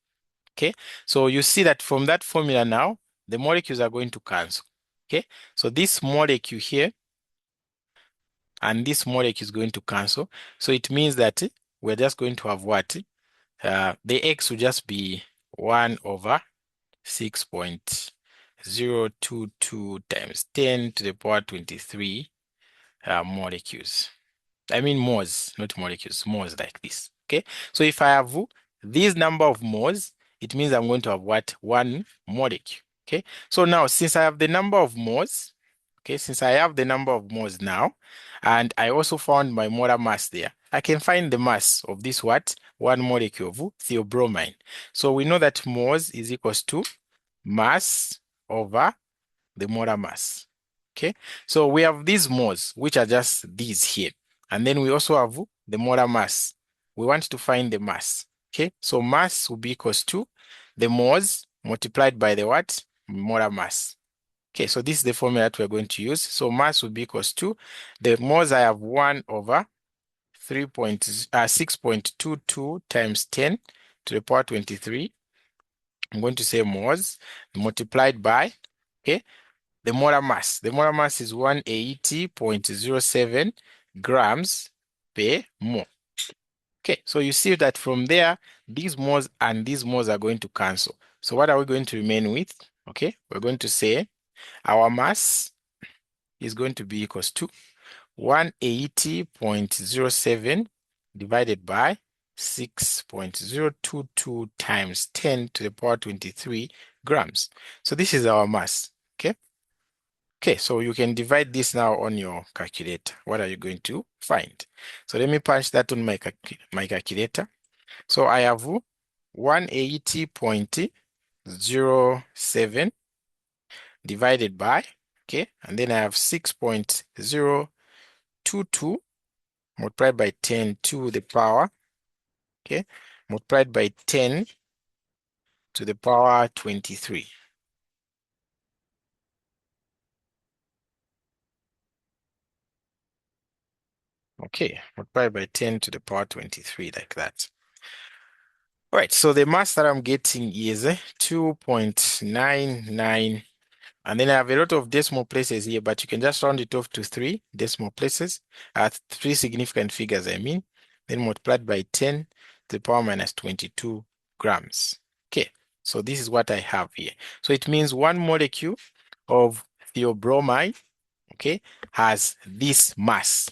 Speaker 1: Okay, so you see that from that formula now, the molecules are going to cancel. Okay, so this molecule here and this molecule is going to cancel. So it means that we're just going to have what? The X will just be 1 over 6.022 times 10 to the power 23 molecules. I mean moles, not molecules, moles like this. Okay, so if I have this number of moles, it means I'm going to have what? One molecule. Okay, so now since I have the number of moles, okay, since I have the number of moles now, and I also found my molar mass there, I can find the mass of this what? One molecule of theobromine. So we know that moles is equals to mass over the molar mass. Okay, so we have these moles, which are just these here. And then we also have the molar mass. We want to find the mass. Okay, so mass will be equals to the moles multiplied by the what? Molar mass. Okay, so this is the formula that we're going to use. So mass will be equals to the moles I have 1 over 6.22 times 10 to the power 23. I'm going to say moles multiplied by, okay, the molar mass. The molar mass is 180.07 grams per mole. Okay, so you see that from there, these moles and these moles are going to cancel. So what are we going to remain with? Okay, we're going to say our mass is going to be equals to 180.07 divided by 6.022 times 10 to the power 23 grams. So this is our mass, okay? Okay, so you can divide this now on your calculator. What are you going to find? So let me punch that on my calculator. So I have 180.07 divided by, okay, and then I have 6.022 multiplied by 10 to the power, okay, multiplied by 10 to the power 23. Okay, multiplied by 10 to the power 23, like that. All right, so the mass that I'm getting is 2.99, and then I have a lot of decimal places here, but you can just round it off to 3 decimal places, 3 significant figures, I mean, then multiplied by 10 to the power minus 22 grams. Okay, so this is what I have here. So it means 1 molecule of theobromine, okay, has this mass.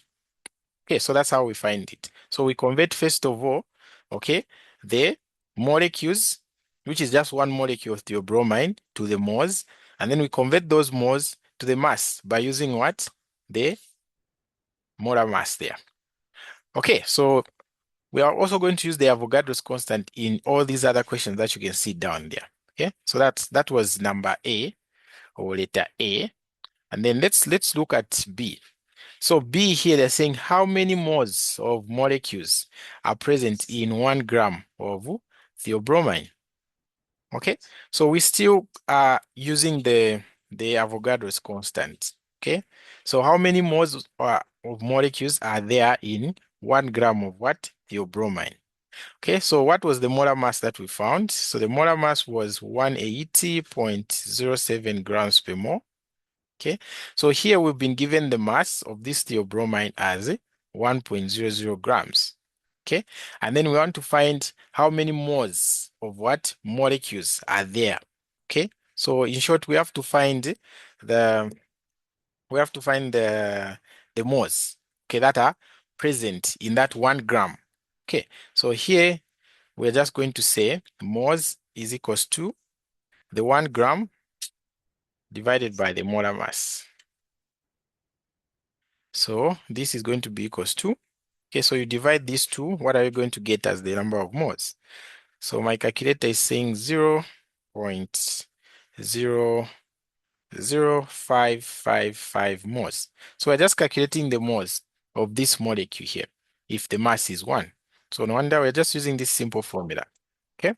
Speaker 1: Okay, so that's how we find it. So we convert first of all, okay, the molecules, which is just 1 molecule of theobromine, to the moles, and then we convert those moles to the mass by using what? The molar mass there. Okay, so we are also going to use the Avogadro's constant in all these other questions that you can see down there. Okay, so that was number A, or letter A. And then let's look at B. So B here, they're saying how many moles of molecules are present in 1 gram of theobromine. Okay, so we still are using the Avogadro's constant. Okay, so how many moles of molecules are there in 1 gram of what? Theobromine. Okay, so what was the molar mass that we found? So the molar mass was 180.07 grams per mole. Okay, so here we've been given the mass of this theobromine as 1.00 grams. Okay, and then we want to find how many moles of what molecules are there. Okay, so in short, we have to find the the moles, okay, that are present in that 1 gram. Okay, so here we're just going to say moles is equals to the 1 gram divided by the molar mass. So this is going to be equals to, okay, so you divide these two, what are you going to get as the number of moles? So my calculator is saying 0.00555 moles. So we're just calculating the moles of this molecule here, if the mass is 1. So no wonder we're just using this simple formula, okay?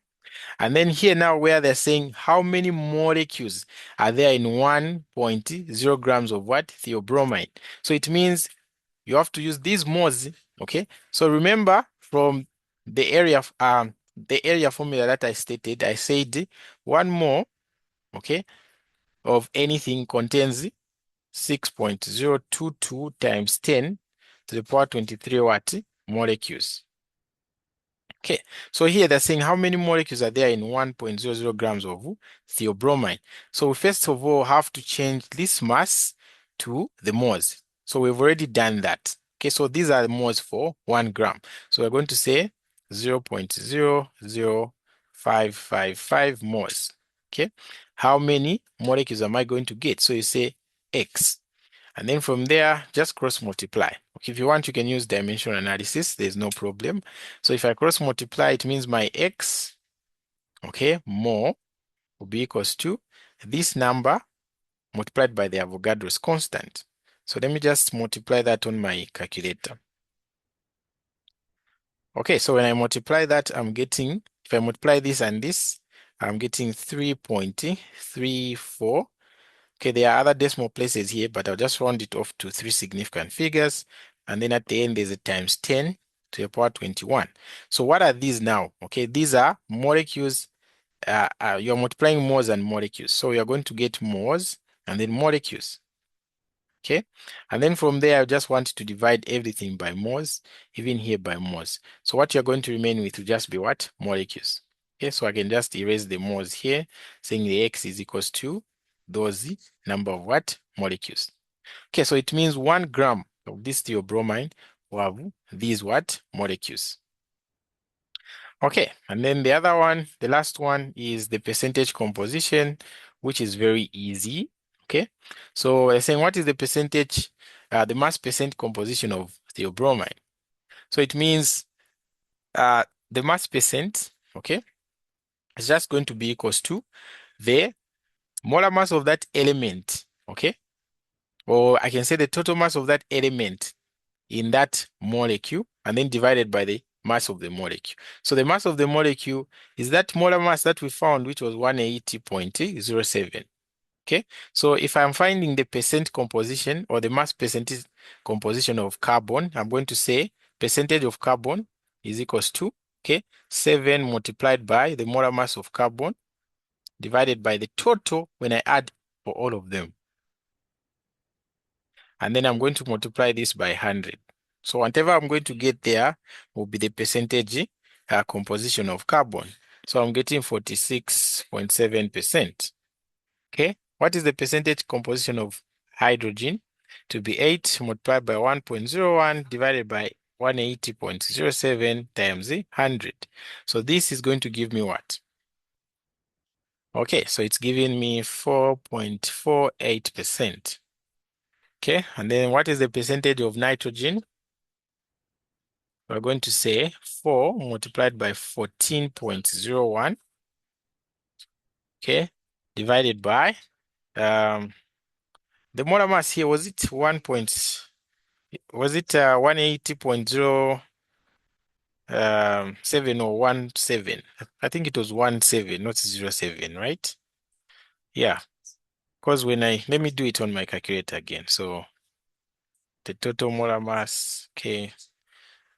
Speaker 1: And then here now where they're saying how many molecules are there in 1.0 grams of what? Theobromine. So it means you have to use these moles, okay? So remember from the area formula that I stated, I said 1 mole, okay, of anything contains 6.022 times 10 to the power 23 what? Molecules. Okay, so here they're saying how many molecules are there in 1.00 grams of theobromine. So we first of all have to change this mass to the moles. So we've already done that. Okay, so these are the moles for 1 gram. So we're going to say 0.00555 moles. Okay, how many molecules am I going to get? So you say X. And then from there, just cross multiply. Okay, if you want, you can use dimensional analysis. There's no problem. So if I cross multiply, it means my X, okay, more will be equals to this number multiplied by the Avogadro's constant. So let me just multiply that on my calculator. Okay, so when I multiply that, I'm getting, if I multiply this and this, I'm getting 3.34. Okay, there are other decimal places here, but I'll just round it off to 3 significant figures. And then at the end, there's a times 10 to the power 21. So what are these now? Okay, these are molecules. You're multiplying moles and molecules. So you're going to get moles and then molecules. Okay, and then from there, I just want to divide everything by moles, even here by moles. So what you're going to remain with will just be what? Molecules. Okay, so I can just erase the moles here, saying the X is equals to those number of what? Molecules. Okay, so it means 1 gram of this theobromine will have these what? Molecules. Okay, and then the other one, the last one is the percentage composition, which is very easy. Okay, so we're saying what is the percentage, the mass percent composition of theobromine? So it means the mass percent, okay, is just going to be equals to the molar mass of that element, okay, or I can say the total mass of that element in that molecule, and then divided by the mass of the molecule. So the mass of the molecule is that molar mass that we found, which was 180.07. Okay, so if I'm finding the percent composition or the mass percentage composition of carbon, I'm going to say percentage of carbon is equals to, okay, 7 multiplied by the molar mass of carbon divided by the total when I add for all of them. And then I'm going to multiply this by 100. So whatever I'm going to get there will be the percentage composition of carbon. So I'm getting 46.7%. Okay, what is the percentage composition of hydrogen? To be 8 multiplied by 1.01 divided by 180.07 times 100. So this is going to give me what? Okay, so it's giving me 4.48%. Okay, and then what is the percentage of nitrogen? We're going to say 4 multiplied by 14.01, okay, divided by the molar mass here, was it 180.07 or 17? I think it was 17, not 07, right? Yeah, because let me do it on my calculator again. So the total molar mass, okay,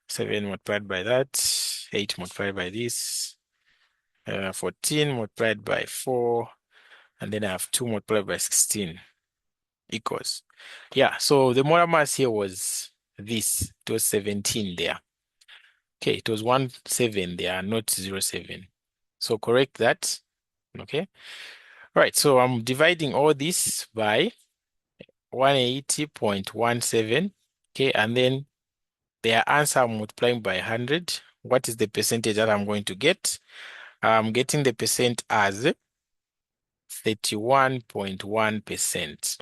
Speaker 1: 7 multiplied by that, 8 multiplied by this, 14 multiplied by 4, and then I have 2 multiplied by 16 equals. Yeah, so the molar mass here was this. It was 17 there. Okay, it was 17 there, not 07. So correct that. Okay. All right, so I'm dividing all this by 180.17. Okay, and then their answer I'm multiplying by 100. What is the percentage that I'm going to get? I'm getting the percent as 31.1%.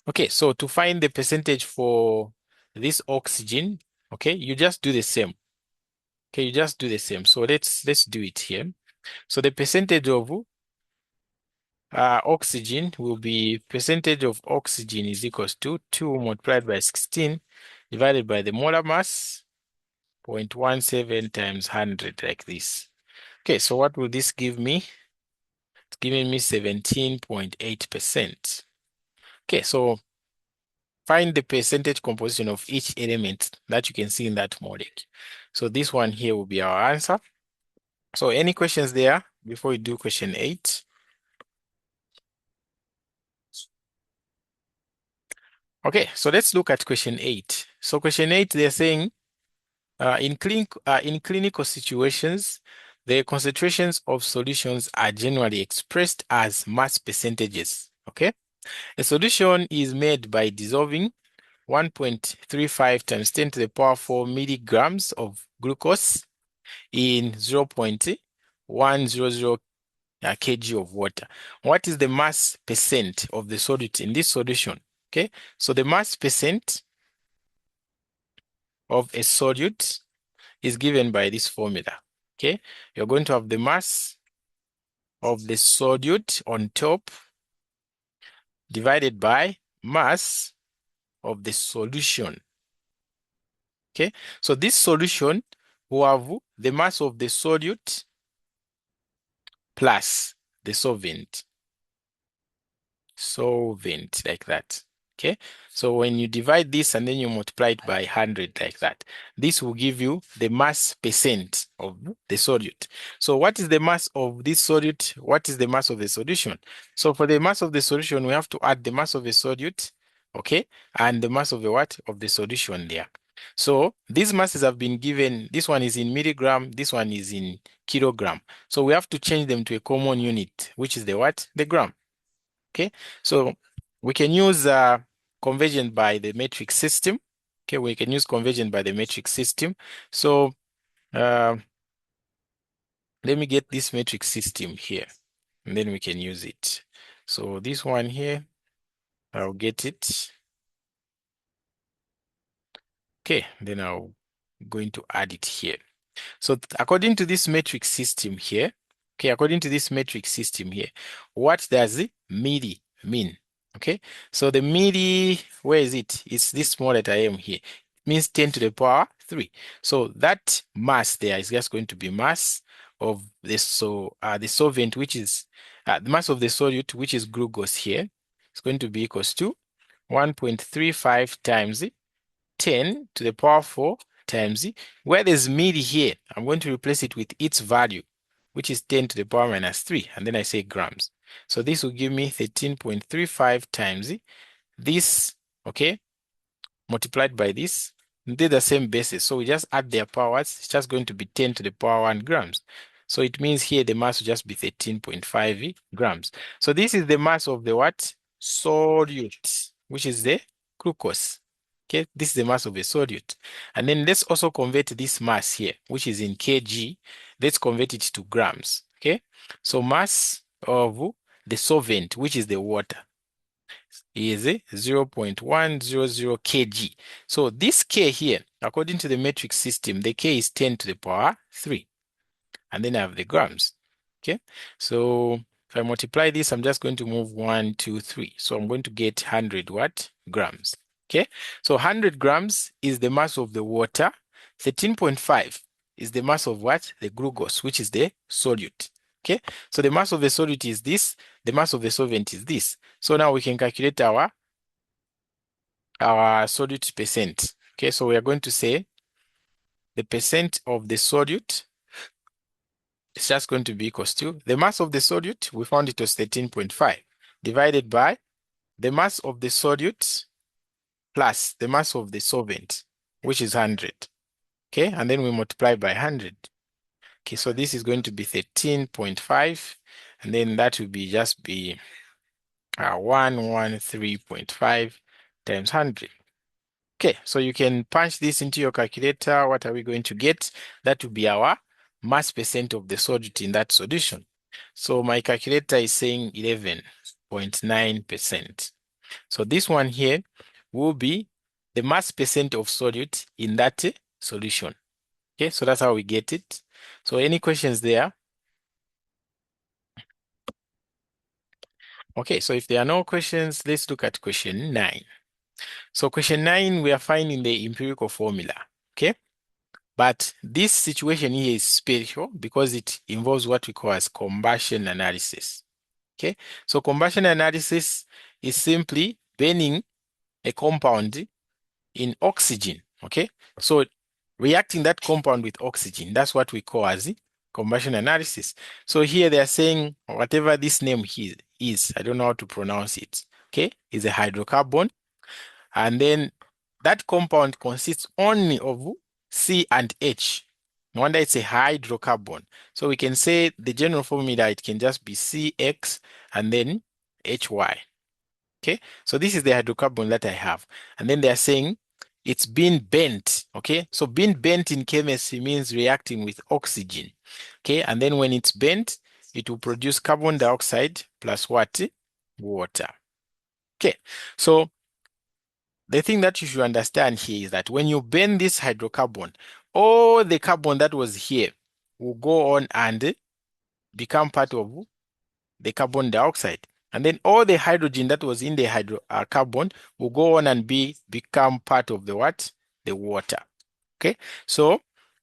Speaker 1: Okay, so to find the percentage for this oxygen, okay, you just do the same. Okay, you just do the same. So let's do it here. So the percentage of oxygen will be percentage of oxygen is equals to 2 multiplied by 16 divided by the molar mass, 0.17 times 100, like this. Okay, so what will this give me? It's giving me 17.8%. Okay, so find the percentage composition of each element that you can see in that molecule. So this one here will be our answer. So any questions there before we do question 8? Okay, so let's look at question 8. So question 8, they're saying in clinical situations, the concentrations of solutions are generally expressed as mass percentages. Okay, a solution is made by dissolving 1.35 times 10 to the power 4 milligrams of glucose in 0.100 kg of water. What is the mass percent of the solute in this solution? Okay, so the mass percent of a solute is given by this formula. Okay, you're going to have the mass of the solute on top divided by mass of the solution. Okay, so this solution will have the mass of the solute plus the solvent. Solvent, like that. Okay, so when you divide this and then you multiply it by 100 like that, this will give you the mass percent of the solute. So what is the mass of this solute? What is the mass of the solution? So for the mass of the solution, we have to add the mass of the solute, okay, and the mass of the what? Of the solution there. So these masses have been given, this one is in milligram, this one is in kilogram. So we have to change them to a common unit, which is the what? The gram. Okay, so we can use conversion by the metric system. Okay, we can use conversion by the metric system. So let me get this metric system here, and then we can use it. So this one here, I'll get it. Okay, then I'm going to add it here. So according to this metric system here, okay, according to this metric system here, what does the MIDI mean? Okay, so the MIDI, where is it? It's this small letter M here. It means 10 to the power 3. So that mass there is just going to be mass of the solvent, which is the mass of the solute, which is glucose here. It's going to be equals to 1.35 times 10 to the power 4 times where there's MIDI here, I'm going to replace it with its value, which is 10 to the power minus 3, and then I say grams. So this will give me 13.35 times this, okay, multiplied by this. They're the same basis, so we just add their powers. It's just going to be 10 to the power 1 grams. So it means here the mass will just be 13.5 grams. So this is the mass of the what? Solute, which is the glucose. Okay, this is the mass of a solute. And then let's also convert this mass here, which is in kg. Let's convert it to grams. Okay, so mass of the solvent, which is the water, is 0.100 kg. So this k here, according to the metric system, the k is 10 to the power 3. And then I have the grams. Okay, so if I multiply this, I'm just going to move 1, 2, 3. So I'm going to get 100 what? Grams. Okay, so 100 grams is the mass of the water. 13.5 is the mass of what? The glucose, which is the solute. Okay, so the mass of the solute is this, the mass of the solvent is this. So now we can calculate our solute percent. Okay, so we are going to say the percent of the solute is just going to be equals to the mass of the solute, we found it was 13.5, divided by the mass of the solute plus the mass of the solvent, which is 100. Okay, and then we multiply by 100. Okay, so this is going to be 13.5, and then that will be just be 113.5 times 100. Okay, so you can punch this into your calculator. What are we going to get? That will be our mass percent of the solute in that solution. So my calculator is saying 11.9%. So this one here will be the mass percent of solute in that solution. Okay, so that's how we get it. So any questions there? Okay, so if there are no questions, let's look at question 9. So question 9, we are finding the empirical formula. Okay, but this situation here is special because it involves what we call as combustion analysis. Okay, so combustion analysis is simply burning a compound in oxygen. Okay, so reacting that compound with oxygen, that's what we call as combustion analysis. So here they are saying whatever this name is, I don't know how to pronounce it, okay, is a hydrocarbon. And then that compound consists only of C and H. No wonder it's a hydrocarbon. So we can say the general formula, it can just be CX and then HY. Okay, so this is the hydrocarbon that I have. And then they are saying it's been bent. Okay, so being bent in chemistry means reacting with oxygen. Okay, and then when it's bent, it will produce carbon dioxide plus what? Water. Okay, so the thing that you should understand here is that when you burn this hydrocarbon, all the carbon that was here will go on and become part of the carbon dioxide. And then all the hydrogen that was in the carbon will go on and become part of the what? The water. Okay, so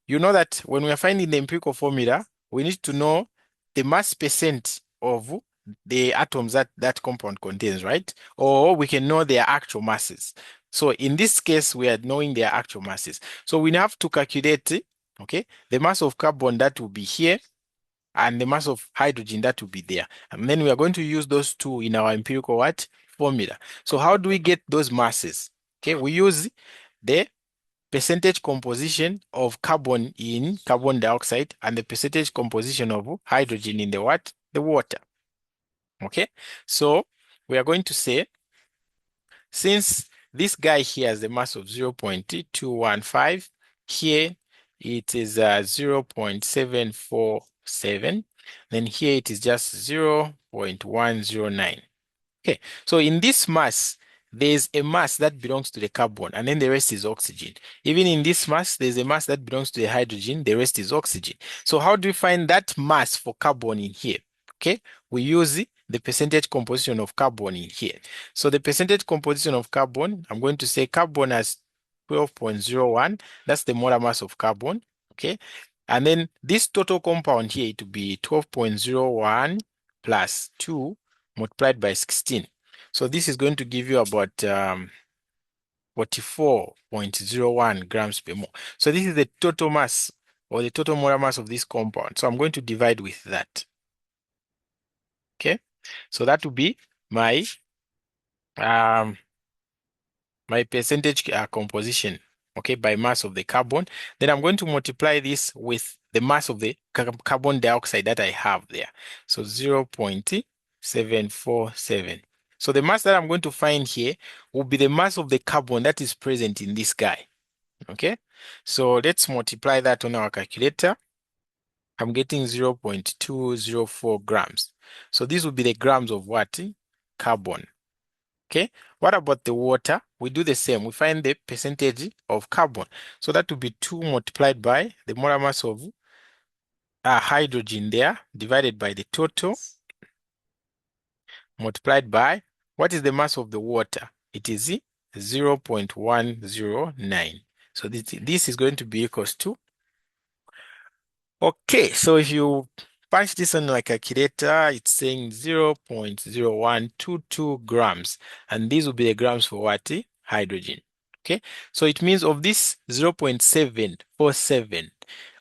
Speaker 1: you know that when we are finding the empirical formula, we need to know the mass percent of the atoms that compound contains, right? Or we can know their actual masses. So in this case, we are knowing their actual masses. So we have to calculate, okay, the mass of carbon that will be here and the mass of hydrogen that will be there. And then we are going to use those two in our empirical what? Formula. So how do we get those masses? Okay, we use the percentage composition of carbon in carbon dioxide and the percentage composition of hydrogen in the what? The water. Okay, so we are going to say, since this guy here has the mass of 0.215, here it is 0.747, then here it is just 0.109. Okay, so in this mass, there's a mass that belongs to the carbon, and then the rest is oxygen. Even in this mass, there's a mass that belongs to the hydrogen, the rest is oxygen. So how do we find that mass for carbon in here? Okay, we use the percentage composition of carbon in here. So the percentage composition of carbon, I'm going to say carbon has 12.01. That's the molar mass of carbon. Okay, and then this total compound here, it will be 12.01 plus 2 multiplied by 16. So this is going to give you about 44.01 grams per mole. So this is the total mass or the total molar mass of this compound. So I'm going to divide with that. Okay, so that will be my my percentage composition, okay, by mass of the carbon. Then I'm going to multiply this with the mass of the carbon dioxide that I have there. So 0.747. So the mass that I'm going to find here will be the mass of the carbon that is present in this guy. Okay, so let's multiply that on our calculator. I'm getting 0.204 grams. So this will be the grams of what? Carbon. Okay, what about the water? We do the same. We find the percentage of carbon. So that will be 2 multiplied by the molar mass of hydrogen there, divided by the total, multiplied by what is the mass of the water? It is 0.109. So this is going to be equals to, okay, so if you punch this on my calculator, it's saying 0.0122 grams. And these will be the grams for what? Hydrogen. Okay, so it means of this 0.747,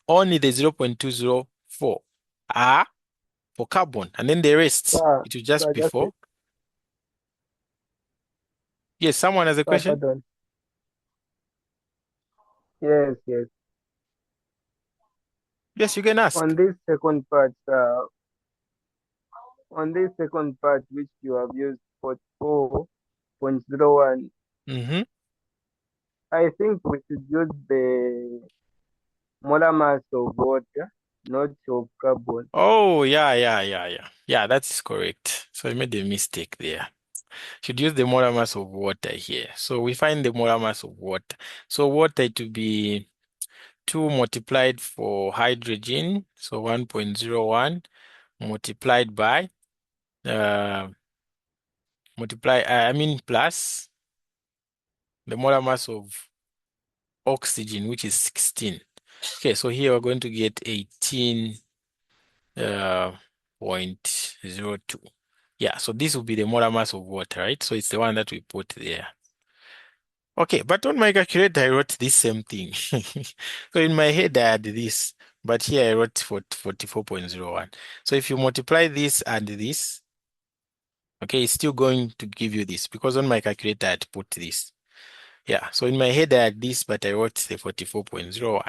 Speaker 1: only the 0.204 are for carbon. And then the rest, it will just be
Speaker 3: Just
Speaker 1: for... Yes, someone has a question?
Speaker 3: pardon. Yes, yes.
Speaker 1: Yes, you can ask.
Speaker 3: On this second part, which you have used 44.01,
Speaker 1: Mm-hmm.
Speaker 3: I think we should use the molar mass of water, not of carbon.
Speaker 1: Oh, yeah. Yeah, that's correct. So I made a mistake there. Should use the molar mass of water here. So we find the molar mass of water. So water to be 2 multiplied for hydrogen, so 1.01 multiplied by plus the molar mass of oxygen, which is 16. Okay, so here we're going to get 18.02. Yeah, so this will be the molar mass of water, right? So it's the one that we put there. Okay, but on my calculator, I wrote this same thing. So in my head, I had this, but here I wrote 44.01. So if you multiply this and this, okay, it's still going to give you this because on my calculator, I had put this. Yeah, so in my head, I had this, but I wrote the 44.01.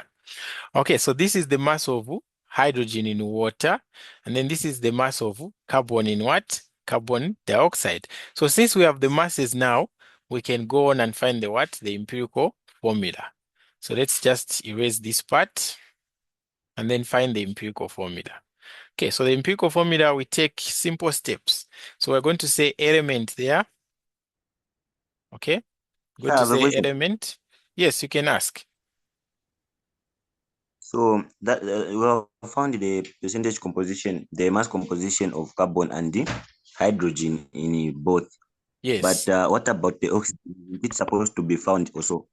Speaker 1: Okay, so this is the mass of hydrogen in water, and then this is the mass of carbon in what? Carbon dioxide. So since we have the masses now, we can go on and find the what? The empirical formula. So let's just erase this part and then find the empirical formula. Okay, so the empirical formula, we take simple steps. So we're going to say element there. Okay, going
Speaker 4: I
Speaker 1: to
Speaker 4: have a
Speaker 1: say
Speaker 4: question.
Speaker 1: element. Yes, you can ask.
Speaker 4: So that we have found the percentage composition, the mass composition of carbon and the hydrogen in both.
Speaker 1: Yes.
Speaker 4: But what about the oxygen? Is it supposed to be found also?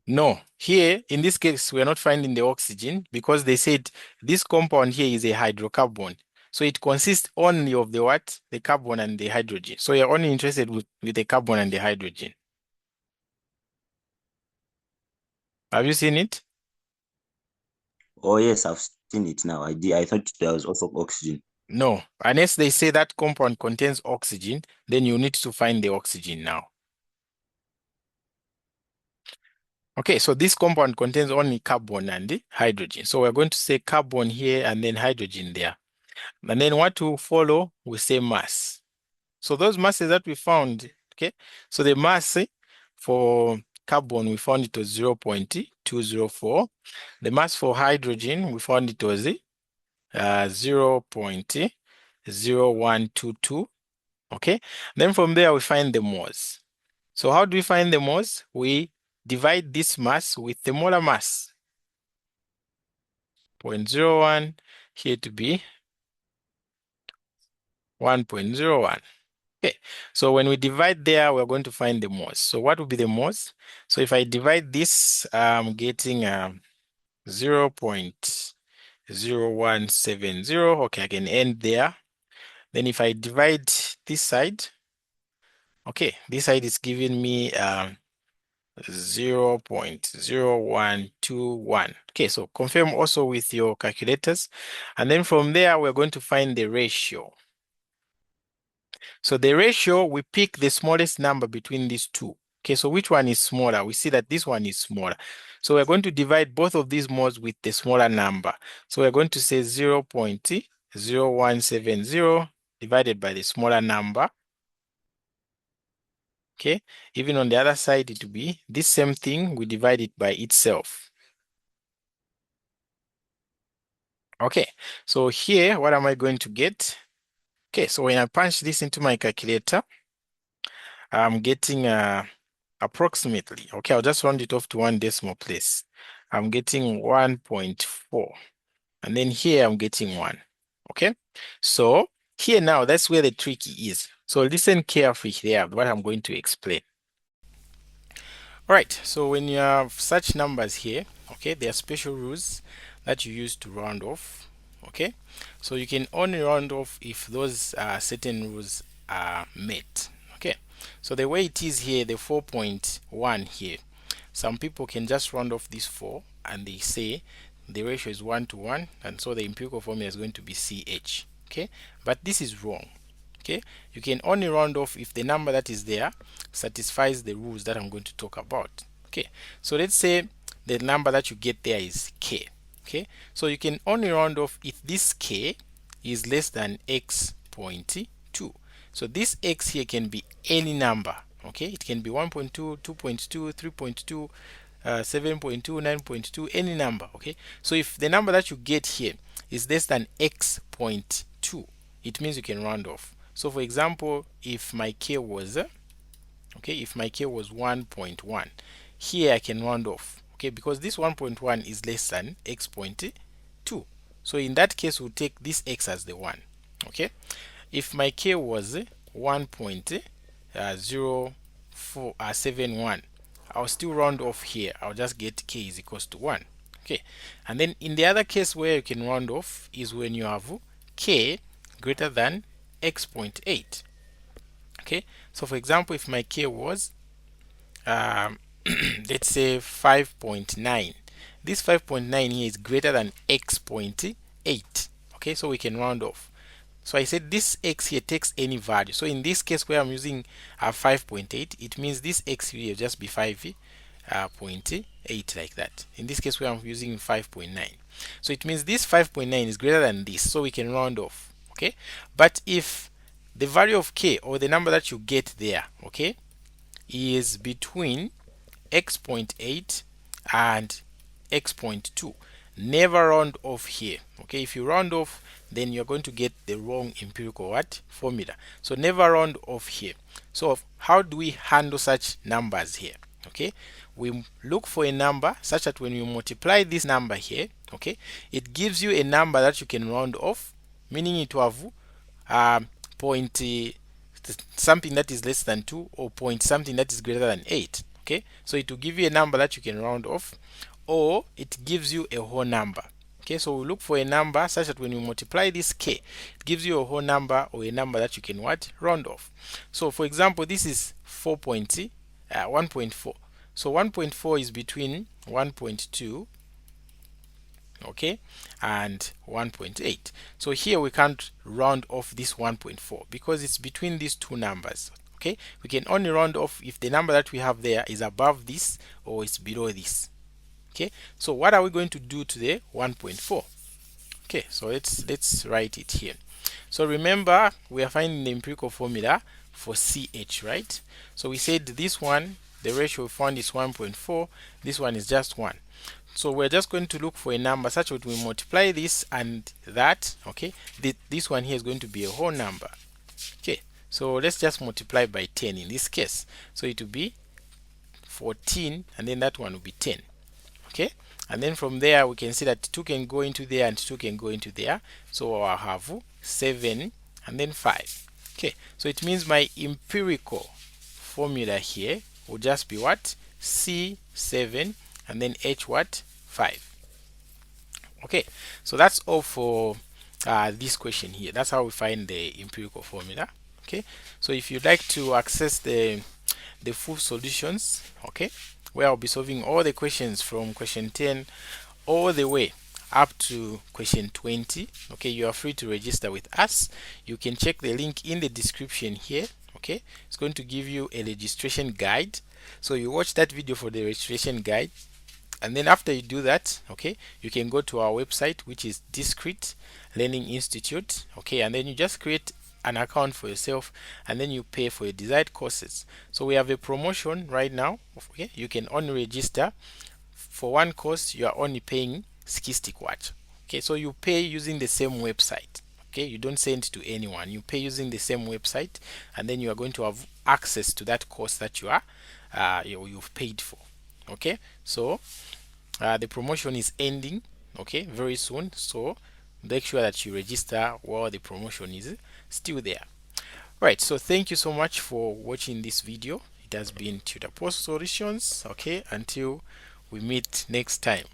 Speaker 1: No, here in this case, we are not finding the oxygen because they said this compound here is a hydrocarbon. So it consists only of the what? The carbon and the hydrogen. So you're only interested with the carbon and the hydrogen. Have you seen it?
Speaker 4: Oh yes, I've seen it now. I thought there was also oxygen.
Speaker 1: No, unless they say that compound contains oxygen, then you need to find the oxygen now. Okay, so this compound contains only carbon and the hydrogen. So we're going to say carbon here and then hydrogen there. And then what will follow, we say mass. So those masses that we found, okay, so the mass for carbon, we found it was 0.204. The mass for hydrogen, we found it was 0.0122. Okay, then from there we find the moles. So how do we find the moles? We divide this mass with the molar mass. 0.01 here to be 1.01. Okay, so when we divide there, we're going to find the moles. So what will be the moles? So if I divide this, I'm getting 0.0170. Okay, I can end there. Then if I divide this side, okay, this side is giving me 0.0121. Okay, so confirm also with your calculators. And then from there, we're going to find the ratio. So the ratio, we pick the smallest number between these two. Okay, so which one is smaller? We see that this one is smaller. So we're going to divide both of these moles with the smaller number. So we're going to say 0.0170 divided by the smaller number. Okay, even on the other side, it will be this same thing, we divide it by itself. Okay, so here, what am I going to get? Okay, so when I punch this into my calculator, I'm getting approximately, okay, I'll just round it off to one decimal place. I'm getting 1.4. And then here I'm getting 1. Okay, so here now, that's where the trick is. So listen carefully here, what I'm going to explain. All right, so when you have such numbers here, okay, there are special rules that you use to round off. Okay, so you can only round off if those certain rules are met. Okay, so the way it is here, the 4.1 here, some people can just round off this 4 and they say the ratio is 1 to 1, and so the empirical formula is going to be CH. Okay, but this is wrong. Okay, you can only round off if the number that is there satisfies the rules that I'm going to talk about. Okay, so let's say the number that you get there is k. Okay, so you can only round off if this k is less than x.2. So this x here can be any number. Okay, it can be 1.2, 2.2, 3.2, 7.2, 9.2, any number. Okay, so if the number that you get here is less than x.2, it means you can round off. So for example, if my k was if my k was 1.1, here I can round off, okay, because this 1.1 is less than x.2. So in that case, we'll take this x as the 1. Okay, if my k was 1.0471, I'll still round off here. I'll just get k is equals to 1. Okay, and then in the other case where you can round off is when you have k greater than x.8. Okay, so for example, if my k was let's say 5.9, this 5.9 here is greater than x.8. Okay, so we can round off. So I said this x here takes any value. So in this case where I'm using 5.8, it means this x here will just be 5.8 like that. In this case where I'm using 5.9, so it means this 5.9 is greater than this, so we can round off. Okay, but if the value of k, or the number that you get there, okay, is between x.8 and x.2, never round off here. Okay, if you round off, then you're going to get the wrong empirical formula. So never round off here. So how do we handle such numbers here? Okay, we look for a number such that when you multiply this number here, okay, it gives you a number that you can round off, meaning it will have point something that is less than 2, or point something that is greater than 8. Okay, so it will give you a number that you can round off, or it gives you a whole number. Okay, so we look for a number such that when you multiply this k, it gives you a whole number, or a number that you can round off. So for example, this is 1.4. So 1.4 is between 1.2, okay, and 1.8. So here we can't round off this 1.4 because it's between these two numbers. Okay, we can only round off if the number that we have there is above this or it's below this. Okay, so what are we going to do to the 1.4? Okay, so let's write it here. So remember, we are finding the empirical formula for CH, right? So we said this one, the ratio we found is 1.4, this one is just 1. So we're just going to look for a number such that we multiply this and that, okay, this one here is going to be a whole number. Okay, So let's just multiply by 10 in this case. So it will be 14, and then that one will be 10. Okay, and then from there we can see that 2 can go into there and 2 can go into there, so I'll have 7 and then 5. Okay, so it means my empirical formula here will just be what? C7 and then H what? 5. Okay, so that's all for this question here. That's how we find the empirical formula. Okay, so if you'd like to access the full solutions, okay, where I'll be solving all the questions from question 10 all the way up to question 20, okay, you are free to register with us. You can check the link in the description here. Okay, it's going to give you a registration guide, so you watch that video for the registration guide, and then after you do that, okay, you can go to our website, which is DISCRETE Learning Institute. Okay, and then you just create an account for yourself, and then you pay for your desired courses. So we have a promotion right now. Okay, you can only register for one course. You are only paying 60 kwacha. Okay, so you pay using the same website. Okay, you don't send to anyone, you pay using the same website, and then you are going to have access to that course that you've paid for. Okay, so the promotion is ending, okay, very soon, so make sure that you register while the promotion is still there. Right, so thank you so much for watching this video. It has been Tutor Post Solutions. Okay, until we meet next time.